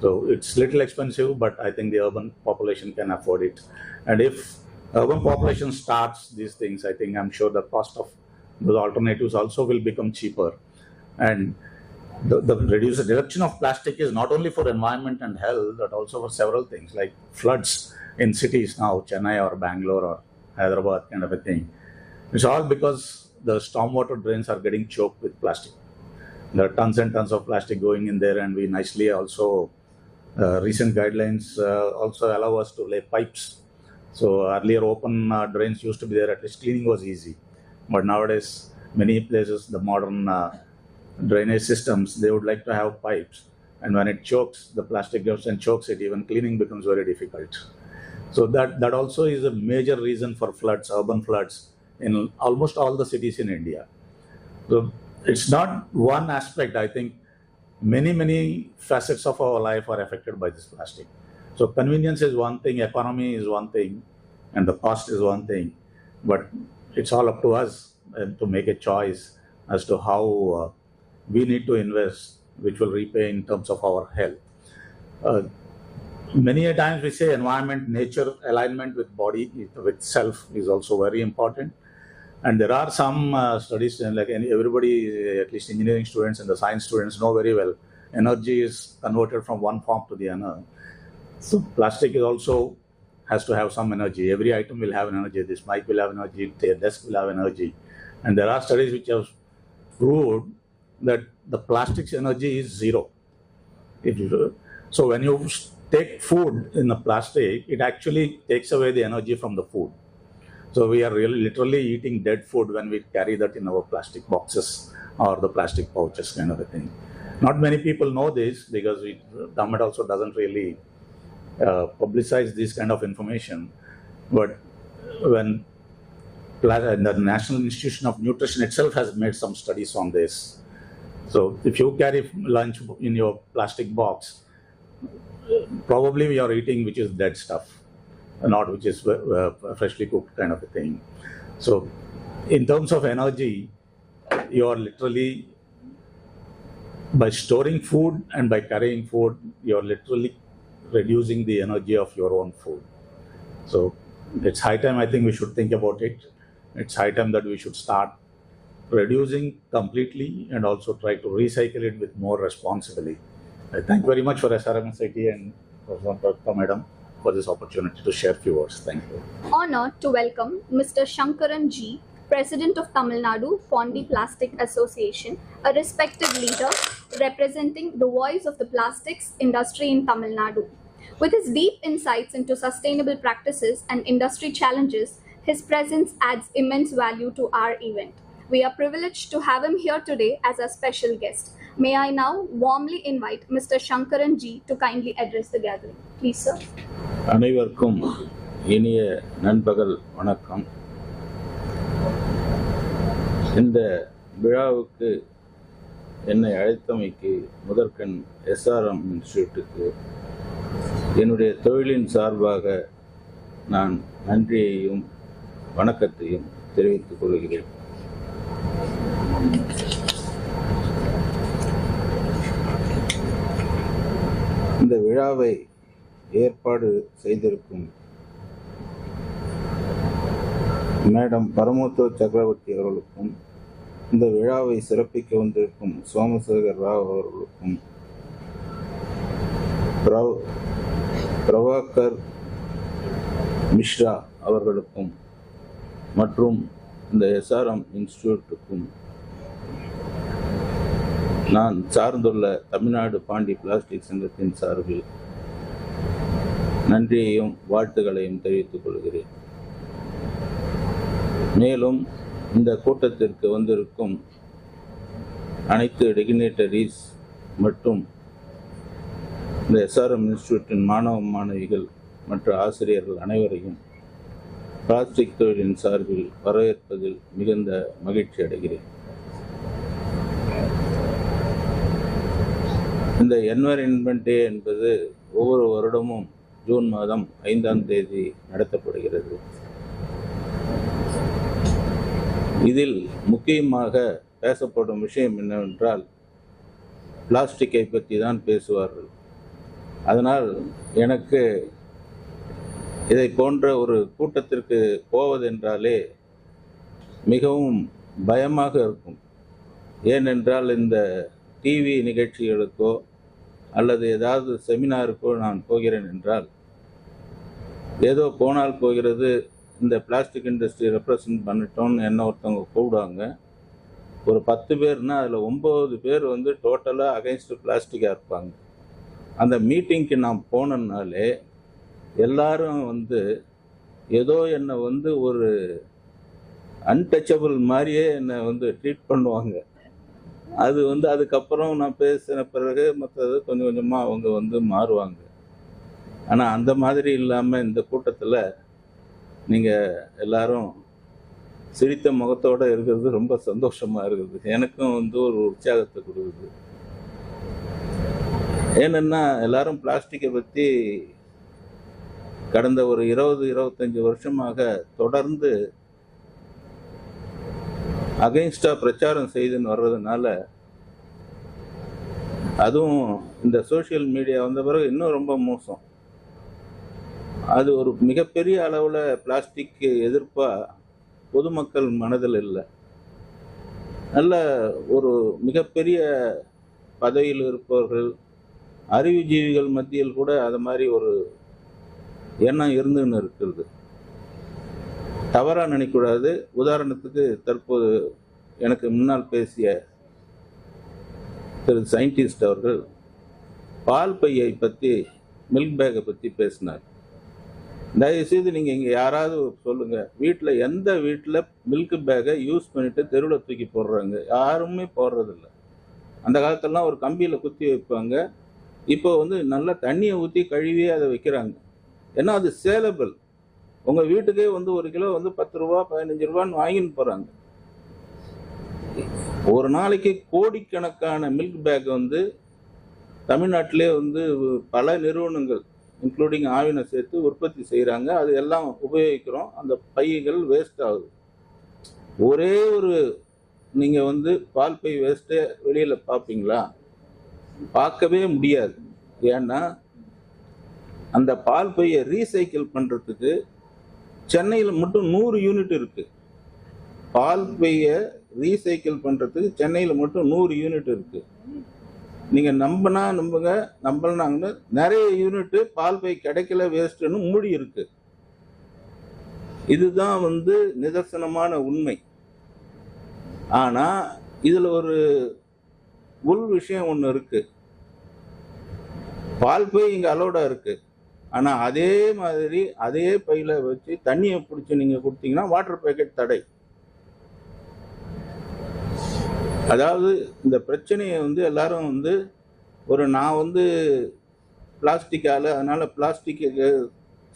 So it's little expensive, but I think the urban population can afford it. And if urban population starts these things, I think I'm sure the cost of those alternatives also will become cheaper. And the reduction of plastic is not only for environment and health, but also for several things like floods in cities now, Chennai or Bangalore or Hyderabad, kind of a thing. It's all because the stormwater drains are getting choked with plastic. There are tons and tons of plastic going in there, and we nicely also, recent guidelines also allow us to lay pipes. So earlier open drains used to be there, at least cleaning was easy. But nowadays, many places, the modern drainage systems, they would like to have pipes. And when it chokes, the plastic goes and chokes it, even cleaning becomes very difficult. So that also is a major reason for floods, urban floods, in almost all the cities in India. So it's not one aspect. I think many facets of our life are affected by this plastic. So convenience is one thing, economy is one thing, and the cost is one thing. But it's all up to us to make a choice as to how we need to invest, which will repay in terms of our health. Many a times we say environment, nature, alignment with body, with self is also very important. And there are some studies, like everybody, at least engineering students and the science students know very well, energy is converted from one form to the other. So plastic is also has to have some energy. Every item will have an energy. This mic will have energy, the desk will have energy. And there are studies which have proved that the plastic's energy is zero. So when you take food in the plastic, it actually takes away the energy from the food. So we are really literally eating dead food when we carry that in our plastic boxes or the plastic pouches, kind of a thing. Not many people know this because government also doesn't really publicize this kind of information. But when the National Institute of Nutrition itself has made some studies on this. So if you carry lunch in your plastic box, probably we are eating which is dead stuff, not which is freshly cooked, kind of a thing. So in terms of energy, you are literally, by storing food and by carrying food, you are literally reducing the energy of your own food. So it's high time, I think we should think about it. It's high time that we should start reducing completely and also try to recycle it with more responsibly. I thank very much for SRM University and Professor Madam for this opportunity to share a few words. Thank you. Honored to welcome Mr. Shankaran G, President of Tamil Nadu Fondi Plastic Association, a respected leader representing the voice of the plastics industry in Tamil Nadu. With his deep insights into sustainable practices and industry challenges, his presence adds immense value to our event. We are privileged to have him here today as a special guest. May I now warmly invite Mr. Shankaran G to kindly address the gathering. Please, sir. அனைவருக்கும் இனிய நண்பகல் வணக்கம். இந்த விழாவுக்கு என்னை அழைத்தமைக்கு முதற்கண் SRM இன்ஸ்டிடியூட்டுக்கு என்னுடைய தொழிலின் சார்பாக நான் நன்றியையும் வணக்கத்தையும் தெரிவித்துக் கொள்கிறேன். இந்த விழாவை ஏற்பாடு செய்திருக்கும் மேடம் பரமோத்தோ சக்கரவர்த்தி அவர்களுக்கும், இந்த விழாவை சிறப்பிக்க வந்திருக்கும் சோமசேகர் ராவ் அவர்களுக்கும், பிரபாகர் மிஸ்ரா அவர்களுக்கும் மற்றும் இந்த SRM இன்ஸ்டிடியூட்டுக்கும் நான் சார்ந்துள்ள தமிழ்நாடு பாண்டி பிளாஸ்டிக் சங்கத்தின் சார்பில் நன்றியையும் வாழ்த்துக்களையும் தெரிவித்துக் கொள்கிறேன். மேலும் இந்த கூட்டத்திற்கு வந்திருக்கும் அனைத்து டிக்னிட்டரிஸ் மற்றும் இந்த SRM இன்ஸ்டிடியூட்டின் மாணவ மாணவிகள் மற்ற ஆசிரியர்கள் அனைவரையும் பிளாஸ்டிக் தொழிலின் சார்பில் வரவேற்பதில் மிகுந்த மகிழ்ச்சி அடைகிறேன். இந்த என்வைரன்மெண்ட் டே என்பது ஒவ்வொரு வருடமும் ஜூன் மாதம் 5ஆம் தேதி நடத்தப்படுகிறது. இதில் முக்கியமாக பேசப்படும் விஷயம் என்னவென்றால் பிளாஸ்டிக்கை பற்றி தான் பேசுவார்கள். அதனால் எனக்கு இதை போன்ற ஒரு கூட்டத்திற்கு போவதென்றாலே மிகவும் பயமாக இருக்கும். ஏனென்றால் இந்த டிவி நிகழ்ச்சிகளுக்கோ அல்லது ஏதாவது செமினாருக்கோ நான் போகிறேன் என்றால் ஏதோ போனால் போகிறது, இந்த பிளாஸ்டிக் இண்டஸ்ட்ரி ரெப்ரசன்ட் பண்ணிட்டோன்னு என்ன ஒருத்தவங்க கூப்பிடுவாங்க. ஒரு 10 பேர்னா அதில் 9 பேர் வந்து டோட்டலாக அகைன்ஸ்ட் பிளாஸ்டிக்காக இருப்பாங்க. அந்த மீட்டிங்க்கு நான் போனேன்னாலே எல்லாரும் வந்து ஏதோ என்னை வந்து ஒரு அன்டச்சபிள் மாதிரியே என்னை வந்து ட்ரீட் பண்ணுவாங்க. அது வந்து அதுக்கப்புறம் நான் பேசின பிறகு மற்றது கொஞ்சம் கொஞ்சமாக அவங்க வந்து மாறுவாங்க. ஆனால் அந்த மாதிரி இல்லாமல் இந்த கூட்டத்தில் நீங்கள் எல்லாரும் சிரித்த முகத்தோடு இருக்கிறது ரொம்ப சந்தோஷமாக இருக்குது. எனக்கும் வந்து ஒரு உற்சாகத்தை கொடுக்குது. ஏன்னா எல்லாரும் பிளாஸ்டிக்கை பற்றி கடந்த ஒரு 20-25 வருஷமாக தொடர்ந்து அகைன்ஸ்டா பிரச்சாரம் செய்துன்னு வர்றதுனால, அதுவும் இந்த சோசியல் மீடியா வந்த பிறகு இன்னும் ரொம்ப மோசம். அது ஒரு மிகப்பெரிய அளவில் பிளாஸ்டிக் எதிர்ப்பாக பொதுமக்கள் மனதில் இல்லை. நல்ல ஒரு மிகப்பெரிய பதவியில் இருப்பவர்கள், அறிவுஜீவிகள் மத்தியில் கூட அது மாதிரி ஒரு எண்ணம் இருந்துன்னு இருக்கிறது. தவறாக நினைக்கக்கூடாது. உதாரணத்துக்கு தற்போது எனக்கு முன்னால் பேசிய திரு சயின்டிஸ்ட் அவர்கள் பால் பையை பற்றி, மில்க் பேக்கை பற்றி பேசினார். தயவுசெய்து நீங்கள் இங்கே யாராவது சொல்லுங்கள், வீட்டில் எந்த வீட்டில் மில்க் பேக்கை யூஸ் பண்ணிவிட்டு தெருவில் தூக்கி போடுறாங்க? யாருமே போடுறதில்ல. அந்த காலத்திலலாம் ஒரு கம்பியில் குத்தி வைப்பாங்க. இப்போ வந்து நல்லா தண்ணியை ஊற்றி கழுவியே அதை வைக்கிறாங்க. ஏன்னா அது சேலபிள். உங்கள் வீட்டுக்கே வந்து 1 கிலோ வந்து 10 ரூபா 15 ரூபான்னு வாங்கின்னு போகிறாங்க. ஒரு நாளைக்கு கோடிக்கணக்கான மில்க் பேக் வந்து தமிழ்நாட்டிலே வந்து பல நிறுவனங்கள் இன்க்ளூடிங் ஆவினை சேர்த்து உற்பத்தி செய்கிறாங்க. அது எல்லாம் உபயோகிக்கிறோம். அந்த பைகள் வேஸ்ட் ஆகுது. ஒரே ஒரு நீங்கள் வந்து பால் பை வேஸ்ட்டே வெளியில் பார்ப்பீங்களா? பார்க்கவே முடியாது. ஏன்னா அந்த பால் பையை ரீசைக்கிள் பண்ணுறதுக்கு சென்னையில் மட்டும் 100 யூனிட் இருக்கு. பால் பையை ரீசைக்கிள் பண்ணுறதுக்கு சென்னையில் மட்டும் 100 யூனிட் இருக்கு. நீங்கள் நம்புங்க, நம்பலனாங்கன்னு நிறைய யூனிட்டு பால் பை கிடைக்கல, வேஸ்ட்டுன்னு மூடி இருக்கு. இதுதான் வந்து நிதர்சனமான உண்மை. ஆனால் இதில் ஒரு உள் விஷயம் ஒன்று இருக்கு. பால் பை இங்கே அலோடாக இருக்கு. ஆனால் அதே மாதிரி அதே பையில் வச்சு தண்ணியை பிடிச்சி நீங்கள் கொடுத்தீங்கன்னா வாட்டர் பேக்கெட் தடை. அதாவது இந்த பிரச்சனையை வந்து எல்லாரும் வந்து நான் வந்து பிளாஸ்டிக்கால், அதனால் பிளாஸ்டிக்கு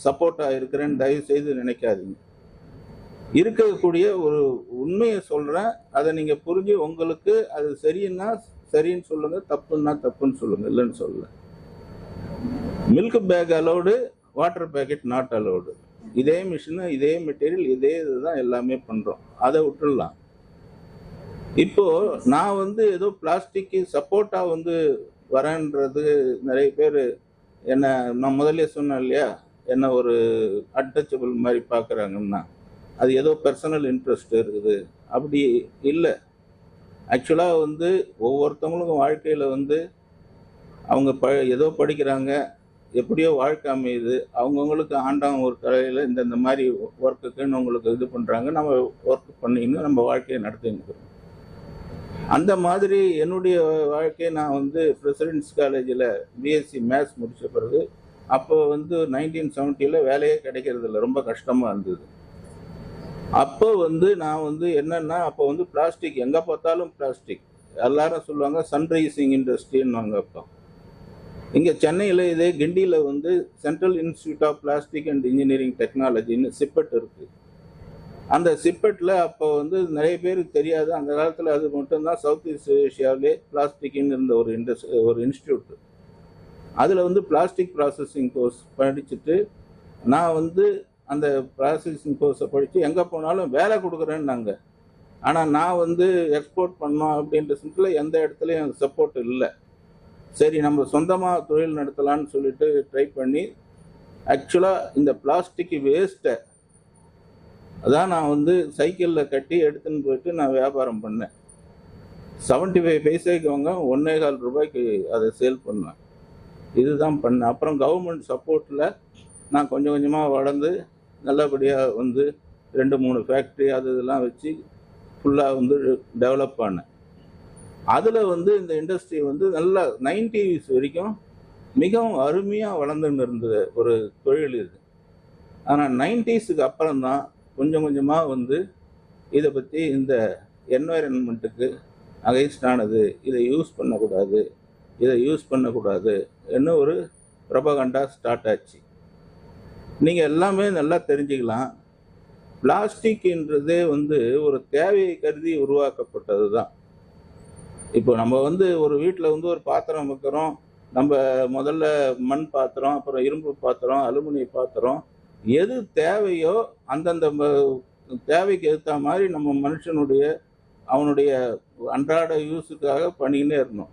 சப்போர்ட்டாக இருக்கிறேன்னு தயவு செய்து நினைக்காதீங்க. இருக்கக்கூடிய ஒரு உண்மையை சொல்கிறேன். அதை நீங்கள் புரிஞ்சு உங்களுக்கு அது சரின்னா சரின்னு சொல்லுங்கள், தப்புன்னா தப்புன்னு சொல்லுங்கள், இல்லைன்னு சொல்லல. Milk pack allowed, water packet not allowed. இதே மிஷினு, இதே மெட்டீரியல், இதே இதுதான் எல்லாமே பண்ணுறோம். அதை விட்டுடலாம். இப்போ நான் வந்து ஏதோ பிளாஸ்டிக்கு சப்போர்ட்டாக வந்து வரேன்றது நிறைய பேர் என்ன, நான் முதல்ல சொன்னேன் இல்லையா, என்ன ஒரு அன்டச்சபிள் மாதிரி பார்க்குறாங்கன்னா அது ஏதோ பர்சனல் இன்ட்ரெஸ்ட் இருக்குது. அப்படி இல்லை. ஆக்சுவலாக வந்து ஒவ்வொருத்தவங்களுக்கும் வாழ்க்கையில் வந்து அவங்க ஏதோ படிக்கிறாங்க, எப்படியோ வாழ்க்கை அமையுது, அவங்கவுங்களுக்கு ஆண்டவன் ஒரு தலையில் இந்த மாதிரி ஒர்க்குக்குன்னு உங்களுக்கு இது பண்ணுறாங்க, நம்ம ஒர்க் பண்ணின்னு நம்ம வாழ்க்கையை நடத்தின்னு. அந்த மாதிரி என்னுடைய வாழ்க்கையை நான் வந்து பிரசிடென்ட்ஸ் காலேஜில் பிஎஸ்சி மேத்ஸ் முடித்த பிறகு, அப்போ வந்து 1970 வேலையே கிடைக்கிறது இல்லை, ரொம்ப கஷ்டமாக இருந்தது. அப்போ வந்து நான் வந்து என்னன்னா, அப்போ வந்து பிளாஸ்டிக் எங்கே பார்த்தாலும் பிளாஸ்டிக். எல்லாரும் சொல்லுவாங்க சன்ரைசிங் இண்டஸ்ட்ரின்னு. அப்போ இங்கே சென்னையில் இதே கிண்டியில் வந்து central institute of plastic and engineering டெக்னாலஜின்னு சிப்பெட் இருக்குது. அந்த சிப்பெட்டில் அப்போ வந்து நிறைய பேருக்கு தெரியாது, அந்த காலத்தில் அது மட்டும்தான் சவுத் ஈஸ்ட் ஏஷியாவிலே பிளாஸ்டிக்னு இருந்த ஒரு இன்ஸ்டியூட். அதில் வந்து பிளாஸ்டிக் ப்ராசஸிங் கோர்ஸ் படிச்சுட்டு நான் வந்து அந்த ப்ராசஸிங் கோர்ஸை படித்து எங்கே போனாலும் வேலை கொடுக்குறேன்னாங்க. ஆனால் நான் வந்து எக்ஸ்போர்ட் பண்ணோம் அப்படின்ற சிம்பிள் எந்த இடத்துலையும் எனக்கு சப்போர்ட் இல்லை. சரி, நம்ம சொந்தமாக தொழில் நடத்தலான்னு சொல்லிட்டு ட்ரை பண்ணி, ஆக்சுவலாக இந்த பிளாஸ்டிக் வேஸ்ட்டை அதான் நான் வந்து சைக்கிளில் கட்டி எடுத்துன்னு போயிட்டு நான் வியாபாரம் பண்ணேன். 75 பைசாய்க்கு வாங்க, 1.25 ரூபாய்க்கு அதை சேல் பண்ணேன். இதுதான் பண்ணேன். அப்புறம் கவர்மெண்ட் சப்போர்ட்டில் நான் கொஞ்சம் கொஞ்சமாக வளர்ந்து நல்லபடியாக வந்து 2-3 ஃபேக்ட்ரி அது இதெல்லாம் வச்சு ஃபுல்லாக வந்து டெவலப் பண்ணேன். அதில் வந்து இந்த இண்டஸ்ட்ரி வந்து நல்லா 90s வரைக்கும் மிகவும் அருமையாக வளர்ந்துன்னு இருந்த ஒரு தொழில் இது. ஆனால் 90ஸ்க்கு அப்புறம் தான் கொஞ்சம் கொஞ்சமாக வந்து இதை பற்றி இந்த என்வைரன்மெண்ட்டுக்கு அகைன்ஸ்டானது, இதை யூஸ் பண்ணக்கூடாது என்ன ஒரு ப்ரொபகண்டா ஸ்டார்ட் ஆச்சு. நீங்கள் எல்லாமே நல்லா தெரிஞ்சுக்கலாம். பிளாஸ்டிக்ன்றதே வந்து ஒரு தேவையை கருதி உருவாக்கப்பட்டது தான். இப்போ நம்ம வந்து ஒரு வீட்டில் வந்து ஒரு பாத்திரம் வைக்கிறோம், நம்ம முதல்ல மண் பாத்திரம், அப்புறம் இரும்பு பாத்திரம், அலுமினிய பாத்திரம், எது தேவையோ அந்தந்த தேவைக்கு ஏற்ற மாதிரி நம்ம மனுஷனுடைய அவனுடைய அன்றாட யூஸுக்காக பண்ணிக்கினே இருந்தோம்.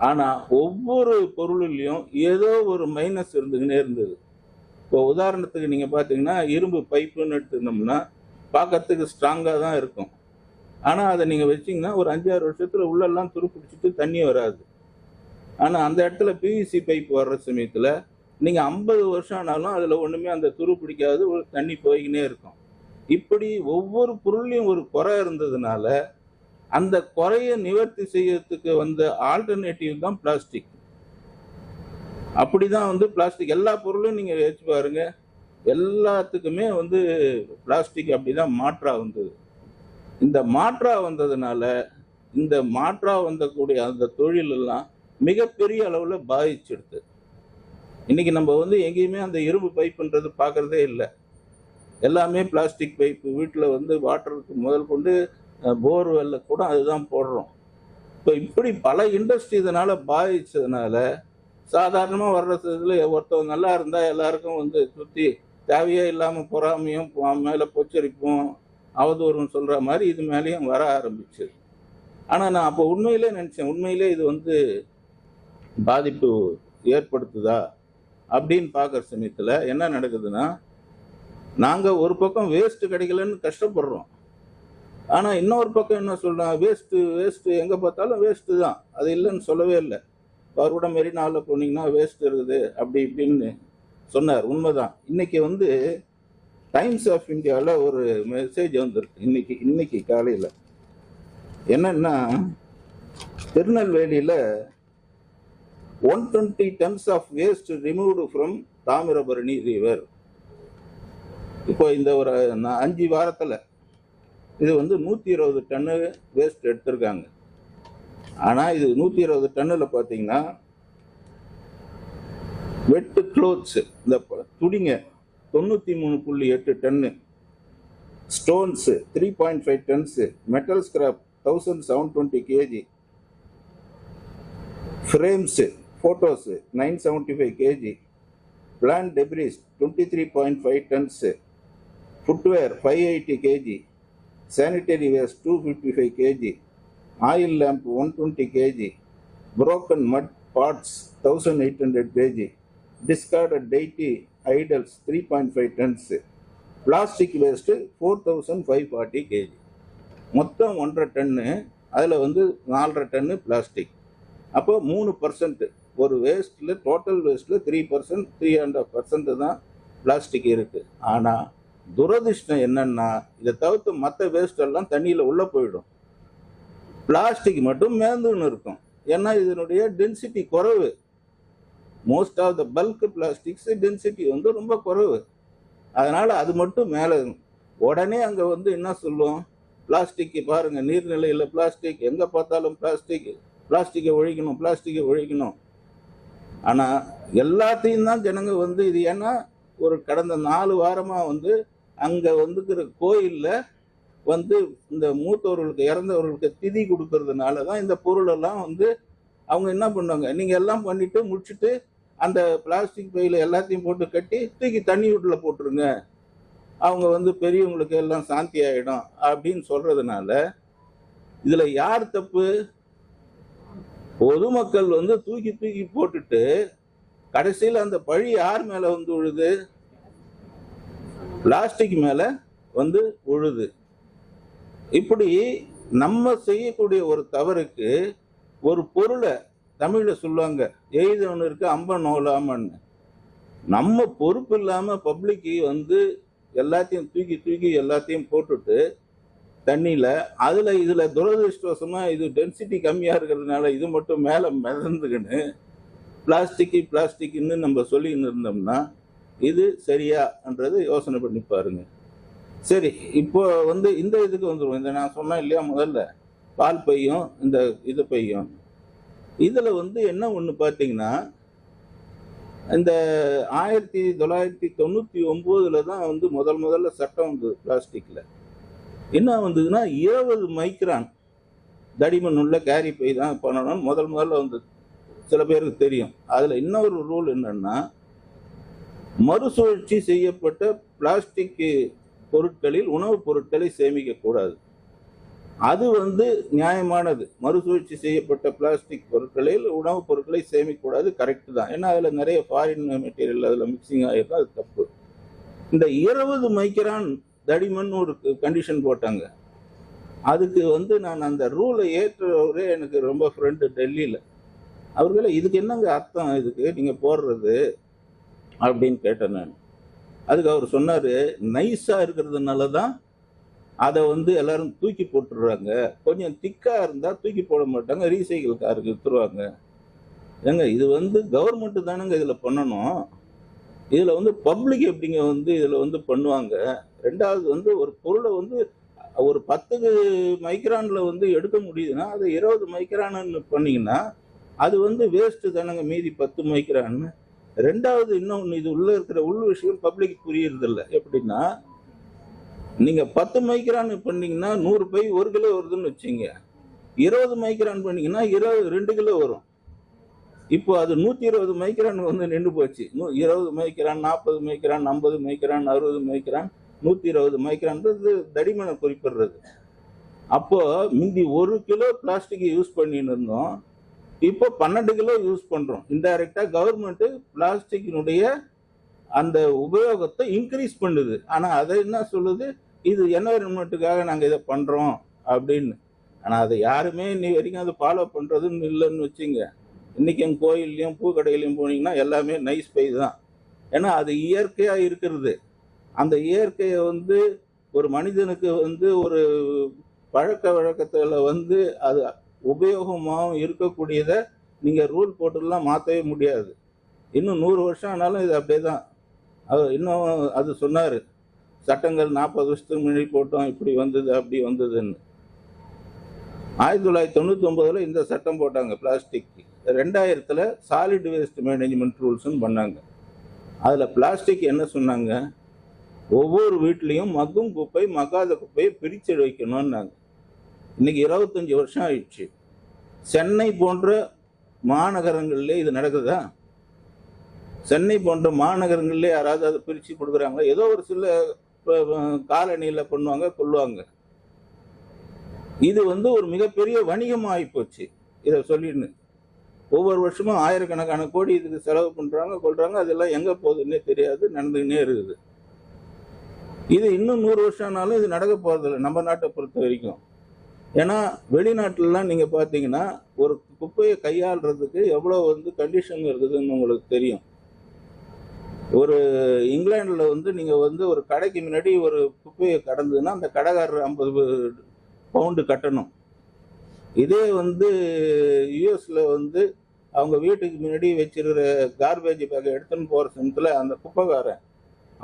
ஆனால் ஒவ்வொரு பொருளிலையும் ஏதோ ஒரு மைனஸ் இருந்துக்கினே இருந்தது. இப்போ உதாரணத்துக்கு நீங்கள் பார்த்தீங்கன்னா இரும்பு பைப்புன்னு எடுத்துக்கிட்டோம்னா பார்க்கறதுக்கு ஸ்ட்ராங்காக தான் இருக்கும். ஆனால் அதை நீங்கள் வச்சிங்கன்னா ஒரு 5-6 வருஷத்தில் உள்ளெல்லாம் துருப்பிடிச்சிட்டு தண்ணி வராது. ஆனால் அந்த இடத்துல பிவிசி பைப் வர்ற சமயத்தில் நீங்கள் 50 வருஷம் ஆனாலும் அதில் ஒன்றுமே அந்த துரு பிடிக்காது, ஒரு தண்ணி போய்கினே இருக்கும். இப்படி ஒவ்வொரு பொருளையும் ஒரு குறை இருந்ததுனால அந்த குறையை நிவர்த்தி செய்யறதுக்கு வந்த ஆல்டர்னேட்டிவ் தான் பிளாஸ்டிக். அப்படிதான் வந்து பிளாஸ்டிக் எல்லா பொருளும் நீங்கள் வச்சு பாருங்க, எல்லாத்துக்குமே வந்து பிளாஸ்டிக் அப்படிதான் மாற்றா வந்தது. இந்த மாற்றா வந்ததுனால இந்த மாற்றா வந்தக்கூடிய அந்த தொழில் எல்லாம் மிகப்பெரிய அளவில் பாதிச்சிடுது. இன்னைக்கு நம்ம வந்து எங்கேயுமே அந்த இரும்பு பைப்புன்றது பார்க்கறதே இல்லை, எல்லாமே பிளாஸ்டிக் பைப்பு. வீட்டில் வந்து வாட்டருக்கு முதல் கொண்டு போர்வெல்ல கூட அதுதான் போடுறோம். இப்போ இப்படி பல இண்டஸ்ட்ரி இதனால பாதிச்சதுனால சாதாரணமாக வர்ற இதில் ஒருத்தவங்க நல்லா இருந்தால் எல்லாருக்கும் வந்து சுற்றி தேவையே இல்லாமல் பொறாமையும் மேலே பொச்சரிப்பும் அவதூறும் சொல்கிற மாதிரி இது மேலேயும் வர ஆரம்பிச்சு. ஆனால் நான் அப்போ உண்மையிலே நினச்சேன், உண்மையிலே இது வந்து பாதிப்பு ஏற்படுத்துதா அப்படின்னு பார்க்குற சமயத்தில் என்ன நடக்குதுன்னா, நாங்கள் ஒரு பக்கம் வேஸ்ட்டு கிடைக்கலன்னு கஷ்டப்படுறோம், ஆனால் இன்னொரு பக்கம் என்ன சொல்கிறோம், வேஸ்ட்டு எங்கே பார்த்தாலும் வேஸ்ட்டு தான், அது இல்லைன்னு சொல்லவே இல்லை. அவர் கூட மெரினாவில் போனீங்கன்னா வேஸ்ட் இருக்குது அப்படி இப்படின்னு சொன்னார். உண்மைதான். இன்னைக்கு வந்து டைம்ஸ் ஆஃப் இந்தியாவில் ஒரு மெசேஜ் வந்துருக்கு இன்னைக்கு காலையில். என்னன்னா, திருநெல்வேலியில் 120 tons of waste removed from Thamirabarani river. இப்போ இந்த ஒரு 5 வாரத்தில் இது வந்து 120 டன்னு வேஸ்ட் எடுத்திருக்காங்க. ஆனால் இது 120 டன்னில் பார்த்தீங்கன்னா வெட்டு க்ளோத்ஸு, இந்த துணிங்க 93.8 டன்னு, Stones 3.5 tons, metal scrap 1720 kg, frames, photos 975 kg, plant debris 23.5 tons, footwear 580 kg, sanitary waste 255 kg, oil lamp 120 kg, broken mud pots 1800 kg, discarded deity idols 3.5 tons, plastic waste 4540 kg. மொத்தம் 1.5 டன்னு, அதில் வந்து 4.5 டன்னு plastic. அப்போ 3% ஒரு வேஸ்ட்டில், total வேஸ்ட்டில் 3%, 3.5% தான் plastic இருக்குது. ஆனால் துரதிர்ஷ்டம் என்னன்னா, இதை தவிர்த்து மற்ற வேஸ்ட் எல்லாம் தண்ணியில் உள்ளே போயிடும். பிளாஸ்டிக் மட்டும் மேந்துன்னு இருக்கும். ஏன்னா இதனுடைய டென்சிட்டி குறைவு. Most of the bulk plastics density வந்து ரொம்ப குறைவு. அதனால் அது மட்டும் மேலே உடனே அங்கே வந்து என்ன சொல்லுவோம், பிளாஸ்டிக்கு பாருங்கள், நீர்நிலையில் பிளாஸ்டிக், எங்கே பார்த்தாலும் பிளாஸ்டிக், பிளாஸ்டிக்கை ஒழிக்கணும், பிளாஸ்டிக்கை ஒழிக்கணும். ஆனால் எல்லாத்தையும் தான் ஜனங்க வந்து இது ஏன்னா ஒரு கடந்த 4 வாரமாக வந்து அங்கே வந்துக்கிற கோயிலில் வந்து இந்த மூத்தவர்களுக்கு, இறந்தவர்களுக்கு திதி கொடுக்கறதுனால தான் இந்த பொருளெல்லாம் வந்து அவங்க என்ன பண்ணுவாங்க, நீங்கள் எல்லாம் பண்ணிவிட்டு முடிச்சுட்டு அந்த பிளாஸ்டிக் பையில் எல்லாத்தையும் போட்டு கட்டி தூக்கி தண்ணி வீட்டில் போட்டுருங்க, அவங்க வந்து பெரியவங்களுக்கு எல்லாம் சாந்தி ஆகிடும் அப்படின்னு சொல்கிறதுனால இதில் யார் தப்பு? பொதுமக்கள் வந்து தூக்கி தூக்கி போட்டுட்டு கடைசியில் அந்த பழி யார் மேலே வந்து விழுது? பிளாஸ்டிக் மேலே வந்து விழுது. இப்படி நம்ம செய்யக்கூடிய ஒரு தவறுக்கு ஒரு பொருளை தமிழில் சொல்லுவாங்க, எழுதவனு இருக்கு அம்பன் நோலாமன்னு. நம்ம பொறுப்பு இல்லாமல் பப்ளிக்கு வந்து எல்லாத்தையும் தூக்கி தூக்கி எல்லாத்தையும் போட்டுட்டு தண்ணியில் இதில் துரதிருஷ்டவசமாக இது டென்சிட்டி கம்மியாக இருக்கிறதுனால இது மட்டும் மேலே மிதந்துக்கின்னு பிளாஸ்டிக்குன்னு நம்ம சொல்லின்னு இருந்தோம்னா இது சரியான்றது யோசனை பண்ணி பாருங்க. சரி, இப்போ வந்து இந்த இதுக்கு வந்துடுவோம். இந்த நான் சொன்னேன் இல்லையா முதல்ல, பால் பையும் இந்த இது பையும். இதில் வந்து என்ன ஒன்று பார்த்தீங்கன்னா, இந்த 1999 தான் வந்து முதல்ல சட்டம் வந்தது பிளாஸ்டிக்கில். என்ன வந்ததுன்னா 20 மைக்ரான் தடிமன் உள்ள கேரி பை தான் பண்ணணும்னு முதல்ல வந்து சில பேருக்கு தெரியும். அதில் இன்னொரு ரூல் என்னன்னா, மறுசுழற்சி செய்யப்பட்ட பிளாஸ்டிக் பொருட்களில் உணவுப் பொருட்களை சேமிக்கக்கூடாது. அது வந்து நியாயமானது. மறுசுழற்சி செய்யப்பட்ட பிளாஸ்டிக் பொருட்களில் உணவுப் பொருட்களை சேமிக்கக்கூடாது, கரெக்டு தான். ஏன்னா அதில் நிறைய ஃபாரின் மெட்டீரியல் அதில் மிக்சிங் ஆகிருக்கும், அது தப்பு. இந்த 20 மைக்ரான் தடிமன் ஒரு கண்டிஷன் போட்டாங்க. அதுக்கு வந்து நான் அந்த ரூலை ஏற்றவரே எனக்கு ரொம்ப ஃப்ரெண்டு டெல்லியில். அவர்களே இதுக்கு என்னங்க அர்த்தம், இதுக்கு நீங்கள் போடுறது அப்படின்னு கேட்டேன் நான். அதுக்கு அவர் சொன்னார், நைஸாக இருக்கிறதுனால தான் அதை வந்து எல்லாரும் தூக்கி போட்டுடுறாங்க, கொஞ்சம் திக்காக இருந்தால் தூக்கி போட மாட்டாங்க, ரீசைக்கிள் காருக்கு விற்றுருவாங்க. ஏங்க இது வந்து கவர்மெண்ட்டு தானேங்க இதில் பண்ணணும், இதில் வந்து பப்ளிக் எப்படிங்க வந்து இதில் வந்து பண்ணுவாங்க? ரெண்டாவது வந்து ஒரு பொருளை வந்து ஒரு 10 மைக்ரானில் வந்து எடுக்க முடியுதுன்னா அதை 20 மைக்ரான்னு பண்ணிங்கன்னா அது வந்து வேஸ்ட்டு தானேங்க, மீதி 10 மைக்ரான்னு. ரெண்டாவது இன்னொன்று, இது உள்ளே இருக்கிற விஷயம் பப்ளிக் புரியுறதில்ல. எப்படின்னா, நீங்கள் 10 மைக்ரான் பண்ணிங்கன்னா 100 பை 1 கிலோ வருதுன்னு வச்சுங்க, 20 மைக்ரான் பண்ணிங்கன்னா 2 கிலோ வரும். இப்போ அது 120 மைக்ரான் வந்து நின்று போச்சு. 20 மைக்ரான், 40 மைக்ரான், 50 மைக்ரான், 60 மைக்ரான், 120 மைக்ரான்றது தடிமனை குறிப்பிடுறது. அப்போ முந்தி 1 கிலோ பிளாஸ்டிக் யூஸ் பண்ணின்னு இருந்தோம், இப்போ 12 கிலோ யூஸ் பண்ணுறோம். இன்டைரக்டாக கவர்மெண்ட்டு பிளாஸ்டிக்கினுடைய அந்த உபயோகத்தை இன்க்ரீஸ் பண்ணுது. ஆனால் அதை என்ன சொல்லுது, இது என்வைரன்மெண்ட்டுக்காக நாங்கள் இதை பண்ணுறோம் அப்படின்னு. ஆனால் அதை யாருமே இன்னி வரைக்கும் அதை ஃபாலோ பண்ணுறதுன்னு இல்லைன்னு வச்சுங்க. இன்றைக்கி எங்கள் கோயில்லையும் பூக்கடையிலையும் போனீங்கன்னா எல்லாமே நைஸ் பை தான். ஏன்னா அது இயற்கையாக இருக்கிறது. அந்த இயற்கையை வந்து ஒரு மனிதனுக்கு வந்து ஒரு பழக்க வழக்கத்தில் வந்து அது உபயோகமாகவும் இருக்கக்கூடியதை நீங்கள் ரூல் போட்டுலாம் மாற்றவே முடியாது. இன்னும் 100 வருஷம் ஆனாலும் இது அப்படியே தான். இன்னும் அது சொன்னார், சட்டங்கள் 40 வருஷத்துக்கு முன்னாடி போட்டோம், இப்படி வந்தது அப்படி வந்ததுன்னு. 1999 இந்த சட்டம் போட்டாங்க பிளாஸ்டிக். 2000 சாலிட் வேஸ்ட் மேனேஜ்மெண்ட் ரூல்ஸ்ன்னு பண்ணாங்க. அதில் பிளாஸ்டிக் என்ன சொன்னாங்க, ஒவ்வொரு வீட்லேயும் மக்கும் குப்பை மக்காத குப்பையை பிரித்து வைக்கணும்னாங்க. இன்னைக்கு 25 வருஷம் ஆயிடுச்சு. சென்னை போன்ற மாநகரங்கள்லேயே இது நடக்குதா? சென்னை போன்ற மாநகரங்கள்லேயே யாராவது அதை பிரித்து கொடுக்குறாங்களா? ஏதோ ஒரு சில காலனியில் பண்ணுவாங்க, கொள்ளுவாங்க. இது ஒரு மிகப்பெரிய வணிகம் ஆகிப்போச்சு. இதை சொல்லின்னு ஒவ்வொரு வருஷமும் ஆயிரக்கணக்கான கோடி இதுக்கு செலவு பண்ணுறாங்க, கொள்றாங்க. அதெல்லாம் எங்கே போகுதுன்னே தெரியாது, நடந்துக்கினே இருக்குது. இது இன்னும் 100 வருஷம் ஆனாலும் இது நடக்க போகிறதில்ல நம்ம நாட்டை பொறுத்த வரைக்கும். ஏன்னா வெளிநாட்டிலலாம் நீங்கள் பார்த்தீங்கன்னா ஒரு குப்பையை கையாளுறதுக்கு எவ்வளோ கண்டிஷன் இருக்குதுன்னு உங்களுக்கு தெரியும். ஒரு இங்கிலாண்டில் நீங்கள் ஒரு கடைக்கு முன்னாடி ஒரு குப்பையை கடந்ததுன்னா அந்த கடைக்காரர் 50 பவுண்டு கட்டணும். இதே யூஎஸில் அவங்க வீட்டுக்கு முன்னாடி வச்சிருக்கிற கார்பேஜ் பேக்கை எடுத்துன்னு போகிற சமயத்தில் அந்த குப்பைக்காரன்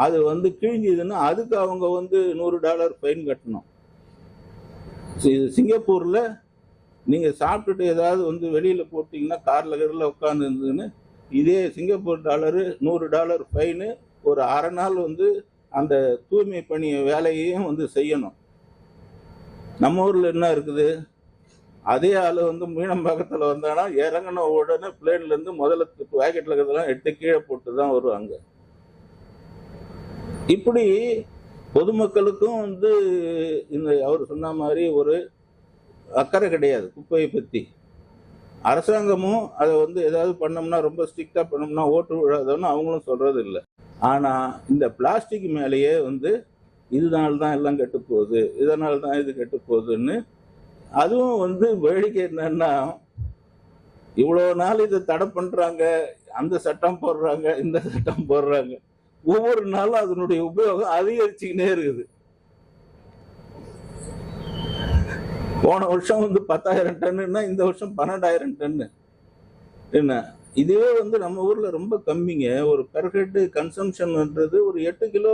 அது கிழிஞ்சுதுன்னா அதுக்கு அவங்க $100 ஃபைன் கட்டணும். சிங்கப்பூரில் நீங்கள் சாப்பிட்டுட்டு ஏதாவது வெளியில் போட்டிங்கன்னா காரில் உட்காந்து இருந்ததுன்னு இதே சிங்கப்பூர் டாலரு $100 ஃபைனு. ஒரு அரை நாள் அந்த தூய்மை பணி வேலையையும் செய்யணும். நம்ம ஊரில் என்ன இருக்குது? அதே ஆள் மீனம்பாக்கத்தில் வந்தானா இறங்கின உடனே பிளேன்லேருந்து முதல்ல பேக்கெட்டில் இருக்கிறதெல்லாம் எடுத்து கீழே போட்டு தான் வருவாங்க. இப்படி பொதுமக்களுக்கும் இந்த அவர் சொன்ன மாதிரி ஒரு அக்கறை கிடையாது குப்பையை பற்றி. அரசாங்கமும் அதை ஏதாவது பண்ணோம்னா ரொம்ப ஸ்ட்ரிக்டாக பண்ணோம்னா ஓட்டு விழாதோன்னு அவங்களும் சொல்கிறது இல்லை. ஆனால் இந்த பிளாஸ்டிக் மேலேயே இதனால தான் எல்லாம் கெட்டு போகுது, இதனால தான் இது கெட்டு போகுதுன்னு. அதுவும் வேடிக்கை என்னன்னா, இவ்வளோ நாள் இதை தடை பண்ணுறாங்க, அந்த சட்டம் போடுறாங்க, இந்த சட்டம் போடுறாங்க, ஒவ்வொரு நாளும் அதனுடைய உபயோகம் அதிகரிச்சுக்கினே இருக்குது. போன வருஷம் 10,000 டன்னுன்னா இந்த வருஷம் 12,000 டன்னு. என்ன இதுவே நம்ம ஊரில் ரொம்ப கம்மிங்க. ஒரு பெர் ஹெட் கன்சம்ஷன்ன்றது ஒரு 8 கிலோ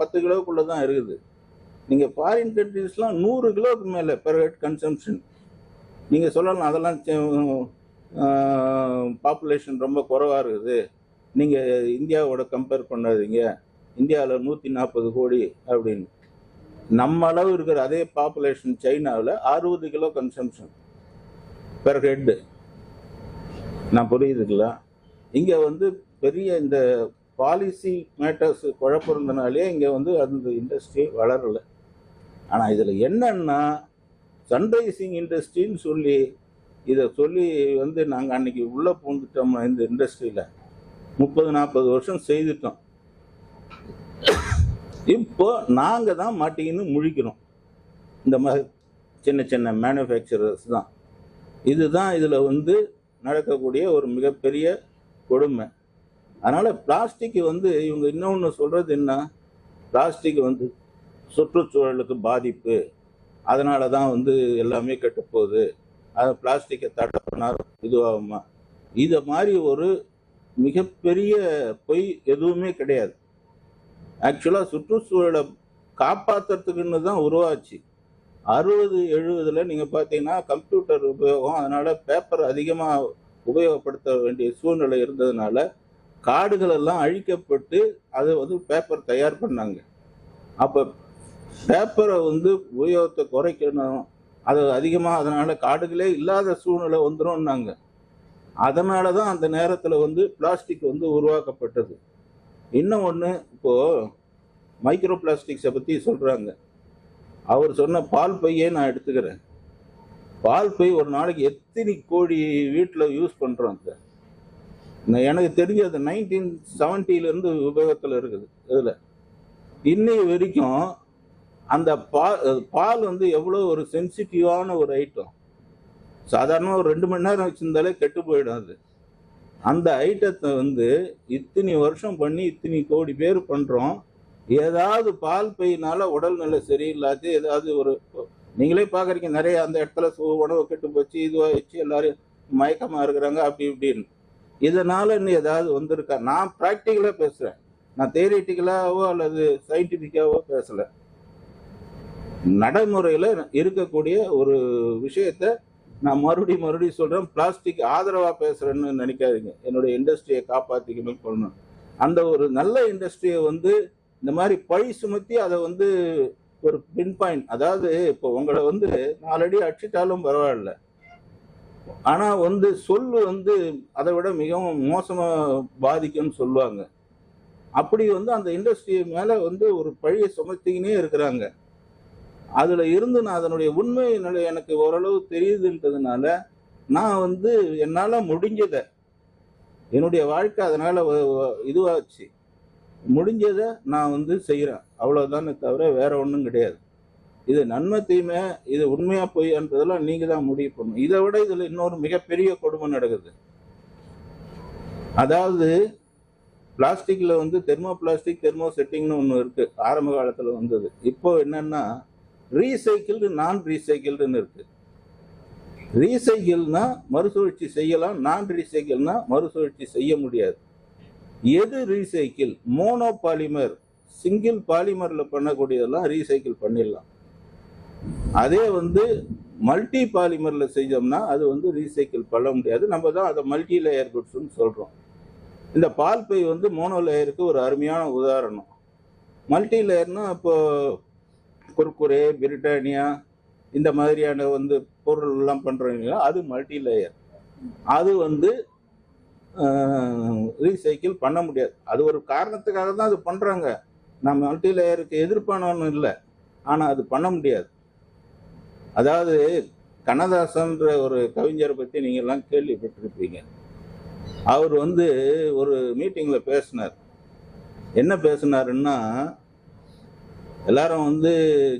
10 கிலோக்குள்ளே தான் இருக்குது. நீங்கள் ஃபாரின் கண்ட்ரீஸ்லாம் 100 கிலோவுக்கு மேலே பெர் ஹெட் கன்சம்ஷன். நீங்கள் சொல்லலாம் அதெல்லாம் பாப்புலேஷன் ரொம்ப குறைவாக இருக்குது, நீங்கள் இந்தியாவோட கம்பேர் பண்ணாதீங்க, இந்தியாவில் 140 கோடி அப்படின்னு. நம்ம அளவு இருக்கிற அதே பாப்புலேஷன் சைனாவில் 60 கிலோ கன்சம்ஷன் பெர் ஹெட்டு. நான் புரியுதுங்களா? இங்கே பெரிய இந்த பாலிசி மேட்டர்ஸ் குழப்பம் இருந்தனாலே இங்கே அந்த இண்டஸ்ட்ரி வளரலை. ஆனால் இதில் என்னன்னா சன்ரைசிங் இண்டஸ்ட்ரின்னு சொல்லி இதை சொல்லி நாங்கள் அன்னைக்கு உள்ளே பூந்துட்டோம். இந்த இண்டஸ்ட்ரியில் 30-40 வருஷம் செய்துட்டோம். இப்போ நாங்கள் தான் மாட்டிக்கின்னு முழிக்கிறோம். இந்த மாதிரி சின்ன சின்ன மேனுஃபேக்சரர்ஸ் தான். இதுதான் இதில் நடக்கக்கூடிய ஒரு மிகப்பெரிய கொடுமை. அதனால் பிளாஸ்டிக் இவங்க இன்னொன்று சொல்கிறது என்ன, பிளாஸ்டிக் சுற்றுச்சூழலுக்கு பாதிப்பு, அதனால தான் எல்லாமே கெட்டுப்போகுது, அது பிளாஸ்டிக்கை தடை பண்ணால் இதுவாகுமா? இதை மாதிரி ஒரு மிகப்பெரிய பொய் எதுவுமே கிடையாது. ஆக்சுவலாக சுற்றுச்சூழலை காப்பாற்றுறதுக்குன்னு தான் உருவாச்சு. 60-70 நீங்கள் பார்த்தீங்கன்னா கம்ப்யூட்டர் உபயோகம், அதனால் பேப்பர் அதிகமாக உபயோகப்படுத்த வேண்டிய சூழ்நிலை இருந்ததுனால காடுகள் எல்லாம் அழிக்கப்பட்டு அதை பேப்பர் தயார் பண்ணாங்க. அப்போ பேப்பரை உபயோகத்தை குறைக்கணும், அது அதிகமாக, அதனால் காடுகளே இல்லாத சூழ்நிலை வந்துடும்னாங்க. அதனால தான் அந்த நேரத்தில் பிளாஸ்டிக் உருவாக்கப்பட்டது. இன்னும் ஒன்று, இப்போது மைக்ரோ பிளாஸ்டிக்ஸை பற்றி சொல்கிறாங்க. அவர் சொன்ன பால் பையே நான் எடுத்துக்கிறேன். பால் பை ஒரு நாளைக்கு எத்தனை கோடி வீட்டில் யூஸ் பண்ணுறோம் சார். எனக்கு தெரிஞ்சு அது 1970 உபயோகத்தில் இருக்குது. இதில் இன்னைக்கு வரைக்கும் அந்த பால் எவ்வளோ ஒரு சென்சிட்டிவான ஒரு ஐட்டம். சாதாரணமாக ஒரு 2 மணி நேரம் வச்சுருந்தாலே கெட்டு போயிடும் அது. அந்த ஐட்டத்தை இத்தனை வருஷம் பண்ணி இத்தனை கோடி பேர் பண்ணுறோம். ஏதாவது பால் பையினால உடல்நிலை சரியில்லாது, ஏதாவது ஒரு நீங்களே பார்க்குறீங்க, நிறைய அந்த இடத்துல உணவு கெட்டு போச்சு, இதுவாக வச்சு எல்லாரும் மயக்கமாக இருக்கிறாங்க அப்படி இப்படின்னு. இதனால் இன்னும் ஏதாவது வந்திருக்கா? நான் ப்ராக்டிக்கலாக பேசுகிறேன், நான் தியரிட்டிக்கலாவோ அல்லது சயின்டிஃபிக்காவோ பேசலை. நடைமுறையில் இருக்கக்கூடிய ஒரு விஷயத்த நான் மறுபடியும் சொல்கிறேன். பிளாஸ்டிக் ஆதரவாக பேசுகிறேன்னு நினைக்காதீங்க. என்னுடைய இண்டஸ்ட்ரியை காப்பாற்றிக்கணும்னு சொல்லணும். அந்த ஒரு நல்ல இண்டஸ்ட்ரியை இந்த மாதிரி பழி சுமத்தி அதை வந்து ஒரு பின் பாயிண்ட், அதாவது இப்போ உங்களை வந்து 4 அடி அடிச்சிட்டாலும் பரவாயில்ல, ஆனா வந்து சொல்லு வந்து அதை விட மிகவும் மோசமா பாதிக்கும்னு சொல்லுவாங்க. அப்படி வந்து அந்த இண்டஸ்ட்ரி மேல வந்து ஒரு பழியை சுமத்திக்கினே இருக்கிறாங்க. அதுல இருந்து நான் அதனுடைய உண்மை நிலை எனக்கு ஓரளவு தெரியுதுன்றதுனால நான் வந்து என்னால முடிஞ்சதை, என்னுடைய வாழ்க்கை அதனால இதுவாச்சு, முடிஞ்சதை நான் வந்து செய்கிறேன், அவ்வளோதானே தவிர வேற ஒன்றும் கிடையாது. இது நன்மை தீமை, இது உண்மையா பொய்ன்றதெல்லாம் நீங்க தான் முடிவு பண்ணணும். இதை விட இதுல இன்னொரு மிகப்பெரிய கொடுமை நடக்குது. அதாவது பிளாஸ்டிக்ல வந்து தெர்மோ பிளாஸ்டிக், தெர்மோ செட்டிங்னு ஒன்று இருக்கு, ஆரம்ப காலத்துல வந்தது. இப்போ என்னன்னா ரீசைக்கிள்டு, நான் ரீசைக்கிள்டுன்னு இருக்கு. ரீசைக்கிள்னா மறுசுழற்சி செய்யலாம், நான் ரீசைக்கிள்னா மறுசுழற்சி செய்ய முடியாது. எது ரீசைக்கிள்? மோனோ பாலிமர், சிங்கிள் பாலிமர்ல பண்ணக்கூடியதெல்லாம் ரீசைக்கிள் பண்ணிடலாம். அதே வந்து மல்டி பாலிமர்ல செஞ்சோம்னா அது வந்து ரீசைக்கிள் பண்ண முடியாது. நம்ம தான் அதை மல்டி லேயர் குட்ஸ்ன்னு சொல்றோம். இந்த பால் பை வந்து மோனோ லேயருக்கு ஒரு அருமையான உதாரணம். மல்டி லேயர்னா இப்போ குர்குரே, பிரிட்டானியா இந்த மாதிரியான வந்து பொருள் எல்லாம் பண்றீங்களா, அது மல்டி லேயர். அது வந்து ரீசைக்கிள் பண்ண முடியாது. அது ஒரு காரணத்துக்காக தான் அது பண்றாங்க. நான் மல்டி லேயருக்கு எதிர்ப்பானு இல்லை, ஆனா அது பண்ண முடியாது. அதாவது கண்ணதாசன்ற ஒரு கவிஞரை பத்தி நீங்க எல்லாம் கேள்விப்பட்டிருப்பீங்க. அவர் வந்து ஒரு மீட்டிங்ல பேசினார். என்ன பேசினாருன்னா, எல்லாரும் வந்து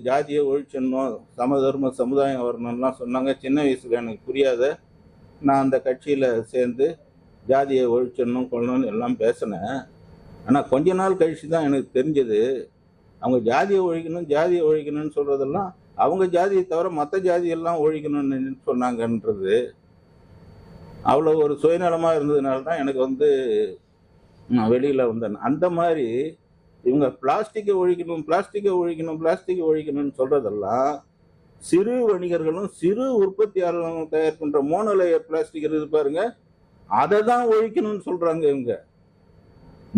ஜாதியை ஒழிச்சிடணும், சமதர்ம சமுதாயம் வரணும்லாம் சொன்னாங்க. சின்ன வயசுல எனக்கு புரியாத நான் அந்த கட்சியில சேர்ந்து ஜாதியை ஒழிச்சிடணும், கொள்ளணும்னு எல்லாம் பேசினேன். ஆனால் கொஞ்ச நாள் கழிச்சு தான் எனக்கு தெரிஞ்சது, அவங்க ஜாதியை ஒழிக்கணும்னு சொல்றதெல்லாம் அவங்க ஜாதியை தவிர மற்ற ஜாதியெல்லாம் ஒழிக்கணும்னு சொன்னாங்கன்றது. அவ்வளோ ஒரு சுயநலமாக இருந்ததுனால தான் எனக்கு வந்து நான் வெளியில் வந்தேன். அந்த மாதிரி இவங்க பிளாஸ்டிக்கை ஒழிக்கணும்னு சொல்றதெல்லாம் சிறு வணிகர்களும் சிறு உற்பத்தியாளர்களும் தயார் பண்ற மோனோலேயர் பிளாஸ்டிக் இருக்குது பாருங்க, அதை தான் ஒழிக்கணும்னு சொல்றாங்க. இவங்க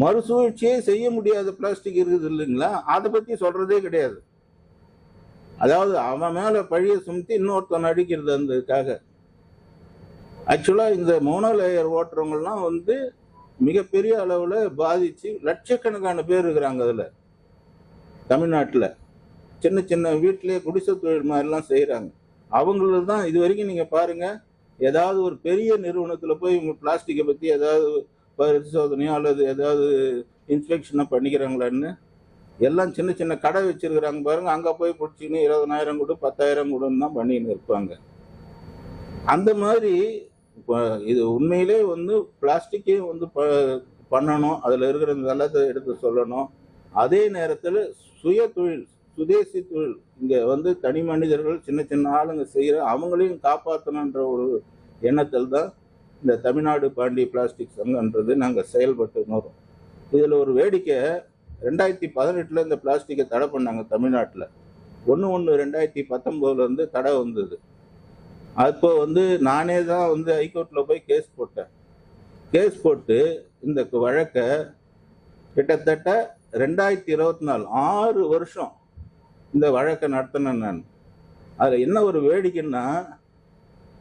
மறுசுழற்சியே செய்ய முடியாத பிளாஸ்டிக் இருக்குது இல்லைங்களா, அதை பத்தி சொல்றதே கிடையாது. அதாவது அவன் மேல பழிய சுமத்தி இன்னொருத்தன் அடிக்கிறது. அந்ததுக்காக ஆக்சுவலா இந்த மோனோலேயர் ஓட்டுறவங்கலாம் வந்து மிகப்பெரிய அளவுல பாதிச்சு லட்சக்கணக்கான பேர் இருக்கிறாங்க. அதுல தமிழ்நாட்டுல சின்ன சின்ன வீட்டிலேயே குடிசை தொழில் மாதிரிலாம் செய்யறாங்க. அவங்களுக்கு தான் இது வரைக்கும் நீங்க பாருங்க, ஏதாவது ஒரு பெரிய நிறுவனத்துல போய் இவங்க பிளாஸ்டிக்கை பத்தி ஏதாவது பரிசோதனையோ அல்லது ஏதாவது இன்ஸ்பெக்ஷனோ பண்ணிக்கிறாங்களான்னு, எல்லாம் சின்ன சின்ன கடை வச்சிருக்கிறாங்க பாருங்க, அங்க போய் பிடிச்சின்னு 20,000 கொடு 10,000 கொடுன்னு தான் பண்ணின்னு இருப்பாங்க. அந்த மாதிரி இது உண்மையிலே வந்து பிளாஸ்டிக்கே வந்து பண்ணணும், அதுல இருக்கிற நல்லதை எடுத்து சொல்லணும். அதே நேரத்துல சுய தொழில், சுதேசி தொழில், இங்க வந்து தனி மனிதர்கள் சின்ன சின்ன ஆளுங்க செய்யற அவங்களையும் காப்பாற்றணுன்ற ஒரு எண்ணத்தில் தான் இந்த தமிழ்நாடு பாண்டி பிளாஸ்டிக் சங்கம்ன்றது நாங்கள் செயல்பட்டு வரோம். இதுல ஒரு வேடிக்கை, 2018 இந்த பிளாஸ்டிக்கை தடை பண்ணாங்க தமிழ்நாட்டில். 1/1/2019 இருந்து தடை வந்தது. அப்போ வந்து நானே தான் வந்து ஹைகோர்ட்ல போய் கேஸ் போட்டேன். கேஸ் போட்டு இந்த வழக்கை கிட்டத்தட்ட 2024 6 வருஷம் இந்த வழக்கை நடத்தினேன் நான். அதுல என்ன ஒரு வேடிக்கைன்னா,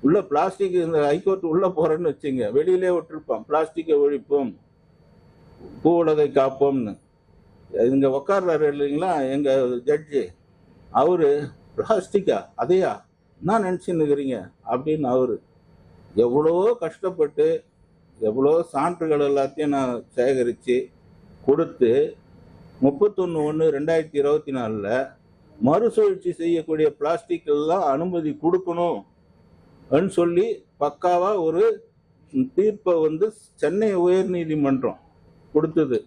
உள்ள பிளாஸ்டிக், இந்த ஹைகோர்ட் உள்ள போறேன்னு வச்சுங்க, வெளியிலே விட்டுருப்பான் பிளாஸ்டிக்கை ஒழிப்போம், பூ உலகை காப்போம்னு. இங்க உட்கார்றாரு இல்லைங்களா எங்க ஜட்ஜி, அவரு பிளாஸ்டிக்கா அதையா நான் நினைச்சுன்னு இருக்கிறீங்க அப்படின்னு அவரு எவ்வளோ கஷ்டப்பட்டு எவ்வளோ சான்றுகள் எல்லாத்தையும் நான் சேகரித்து கொடுத்து 31/1/2024 மறுசுழற்சி செய்யக்கூடிய பிளாஸ்டிக் எல்லாம் அனுமதி கொடுக்கணும் சொல்லி பக்காவா ஒரு தீர்ப்பை வந்து சென்னை உயர்நீதிமன்றம் கொடுத்தது.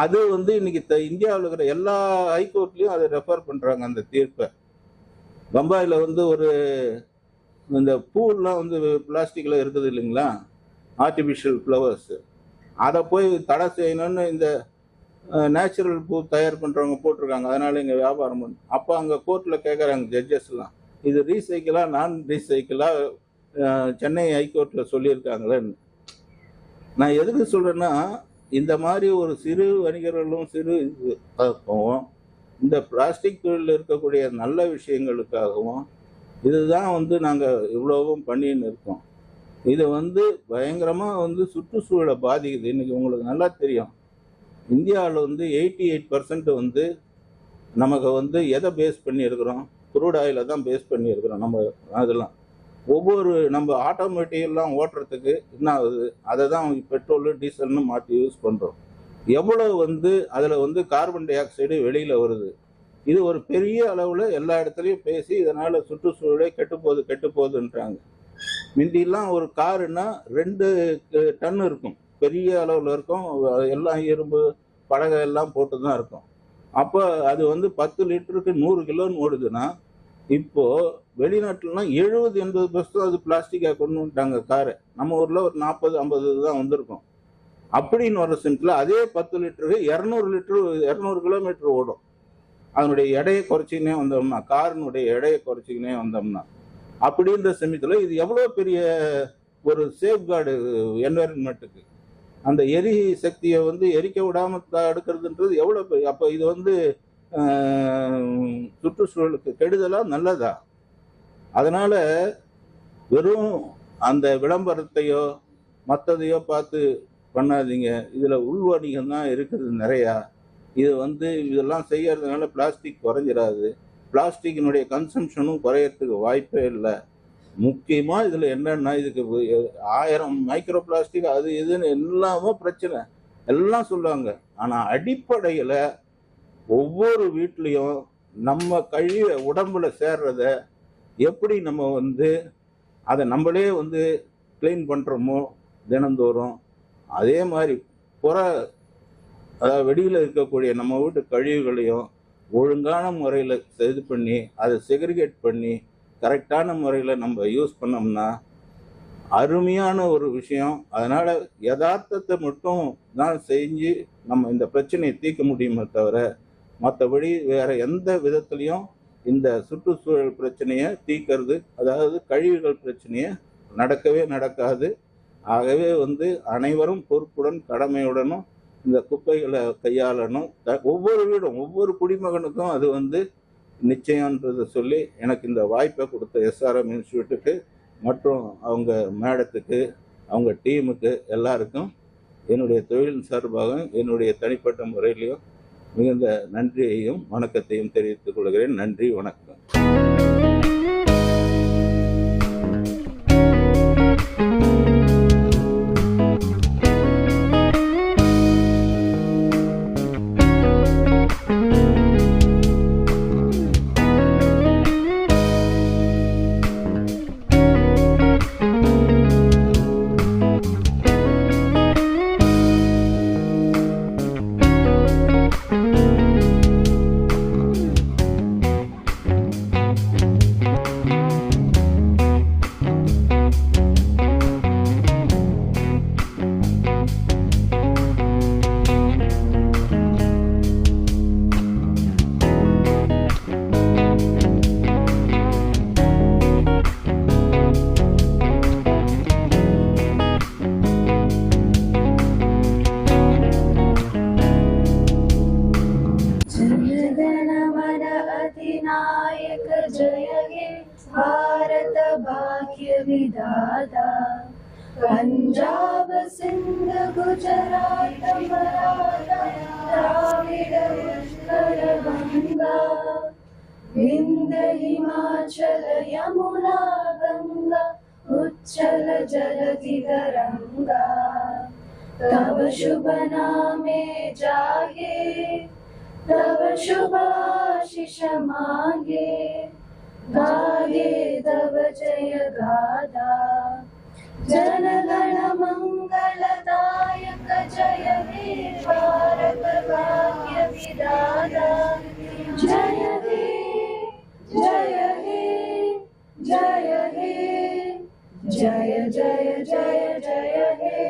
அது வந்து இன்னைக்கு இந்தியாவில் இருக்கிற எல்லா ஹைகோர்ட்லயும் அதை ரெஃபர் பண்றாங்க அந்த தீர்ப்பை. பம்பாயில் வந்து ஒரு இந்த பூலாம் வந்து பிளாஸ்டிக்ல இருக்குது இல்லைங்களா, ஆர்டிஃபிஷியல் ஃப்ளவர்ஸ், அதை போய் தடை செய்யணும்னு இந்த நேச்சுரல் பூ தயார் பண்றவங்க போட்டிருக்காங்க. அதனால இங்க வியாபாரம் பண்ணு. அப்போ அங்க கோர்ட்ல கேட்கறாங்க ஜட்ஜஸ்லாம், இது ரீசைக்கிளா நான் ரீசைக்கிளா சென்னை ஹைகோர்ட்ல சொல்லியிருக்காங்களேன்னு. நான் எதுக்கு சொல்றேன்னா, இந்த மாதிரி ஒரு சிறு வணிகர்களும் சிறு இதுக்காகவும் இந்த பிளாஸ்டிக் தொழிலில் இருக்கக்கூடிய நல்ல விஷயங்களுக்காகவும் இதுதான் நாங்கள் இவ்வளவும் பண்ணின்னு இருக்கோம். இது பயங்கரமாக சுற்றுச்சூழலை பாதிக்குது. இன்னைக்கு உங்களுக்கு நல்லா தெரியும், இந்தியாவில் 88% நமக்கு எதை பேஸ் பண்ணி இருக்கிறோம், குரூட் ஆயிலை தான் பேஸ் பண்ணி இருக்கிறோம். நம்ம அதெல்லாம் ஒவ்வொரு நம்ம ஆட்டோமேட்டிக்கெல்லாம் ஓட்டுறதுக்கு என்ன ஆகுது, அதை தான் பெட்ரோலு டீசல்னு மாற்றி யூஸ் பண்ணுறோம். எவ்வளோ அதில் கார்பன் டை ஆக்சைடு வெளியில் வருது. இது ஒரு பெரிய அளவில் எல்லா இடத்துலையும் பேசி இதனால் சுற்றுச்சூழலே கெட்டு போகுதுன்றாங்க. முந்தியெல்லாம் ஒரு காருன்னா 2 டன் இருக்கும், பெரிய அளவில் இருக்கும், எல்லாம் இரும்பு பலகை எல்லாம் போட்டு தான் இருக்கும். அப்போ அது 10 லிட்டருக்கு 100 கிலோன்னு ஓடுதுன்னா, இப்போது வெளிநாட்டிலலாம் 70-80% அது பிளாஸ்டிக்காக கொண்டு வந்துட்டாங்க காரை. நம்ம ஊரில் ஒரு 40-50 தான் வந்திருக்கும். அப்படின்னு வர சென்ட்டில் அதே 10 லிட்டருக்கு 200 கிலோமீட்டர் ஓடும். அதனுடைய எடையை குறைச்சிக்கினே வந்தோம்னா, காரினுடைய எடையை குறைச்சிக்கினே வந்தோம்னா, அப்படின்ற சமயத்தில் இது எவ்வளோ பெரிய ஒரு சேஃப்கார்டு என்வைரன்மெண்ட்டுக்கு. அந்த எரி சக்தியை எரிக்க விடாமல் தடுக்கிறதுன்றது எவ்வளோ பெரிய. அப்போ இது சுற்றுச்சூழலுக்கு கெடுதலா நல்லதா? அதனால வெறும் அந்த விளம்பரத்தையோ மற்றதையோ பார்த்து பண்ணாதீங்க. இதில் உள்வணிகம் தான் இருக்குது நிறையா. இது இதெல்லாம் செய்யறதுனால பிளாஸ்டிக் குறைஞ்சிடாது. பிளாஸ்டிக்கினுடைய கன்சம்ஷனும் குறையறதுக்கு வாய்ப்பே இல்லை. முக்கியமாக இதில் என்னன்னா, இதுக்கு 1000 மைக்ரோ பிளாஸ்டிக் அது இதுன்னு எல்லாமே பிரச்சனை எல்லாம் சொல்லுவாங்க. ஆனால் அடிப்படையில் ஒவ்வொரு வீட்லேயும் நம்ம கழிவை உடம்புல சேர்றத எப்படி நம்ம அதை நம்மளே க்ளீன் பண்ணுறோமோ தினந்தோறும், அதே மாதிரி அதாவது வெளியில் இருக்கக்கூடிய நம்ம வீட்டு கழிவுகளையும் ஒழுங்கான முறையில் இது பண்ணி அதை செக்ரிகேட் பண்ணி கரெக்டான முறையில் நம்ம யூஸ் பண்ணோம்னா அருமையான ஒரு விஷயம். அதனால் யதார்த்தத்தை மட்டும் தான் செஞ்சு நம்ம இந்த பிரச்சனையை தீர்க்க முடியுமே தவிர, மற்றபடி வேறு எந்த விதத்துலையும் இந்த சுற்றுச்சூழல் பிரச்சனையை தீர்க்கறது, அதாவது கழிவுகள் பிரச்சனையை நடக்கவே நடக்காது. ஆகவே அனைவரும் பொறுப்புடன் கடமையுடனும் இந்த குப்பைகளை கையாளணும். ஒவ்வொரு வீடும் ஒவ்வொரு குடிமகனுக்கும் அது நிச்சயம்ன்றதை சொல்லி எனக்கு இந்த வாய்ப்பை கொடுத்த SRM இன்ஸ்டியூட்டுக்கு மற்றும் அவங்க மேடத்துக்கு, அவங்க டீமுக்கு எல்லாருக்கும் என்னுடைய தொழில் சார்பாக என்னுடைய தனிப்பட்ட முறையிலையும் மிகுந்த நன்றியையும் வணக்கத்தையும் தெரிவித்துக் கொள்கிறேன். நன்றி, வணக்கம். अधिनायक जय हे भारत भाग्य विधाता, पंजाब सिंध गुजरात मराठा द्राविड उत्कल गंगा, विंध्य हिमाचल यमुना गंगा उच्चल जलधि तरंगा, तव शुभ नामे जागे तव शुभाशिष मांगे, गाये तव जय गाथा, जनगण मंगलदायक जय हे भारत भाग्य विधाता, जय हे जय हे जय हे जय जय जय जय हे।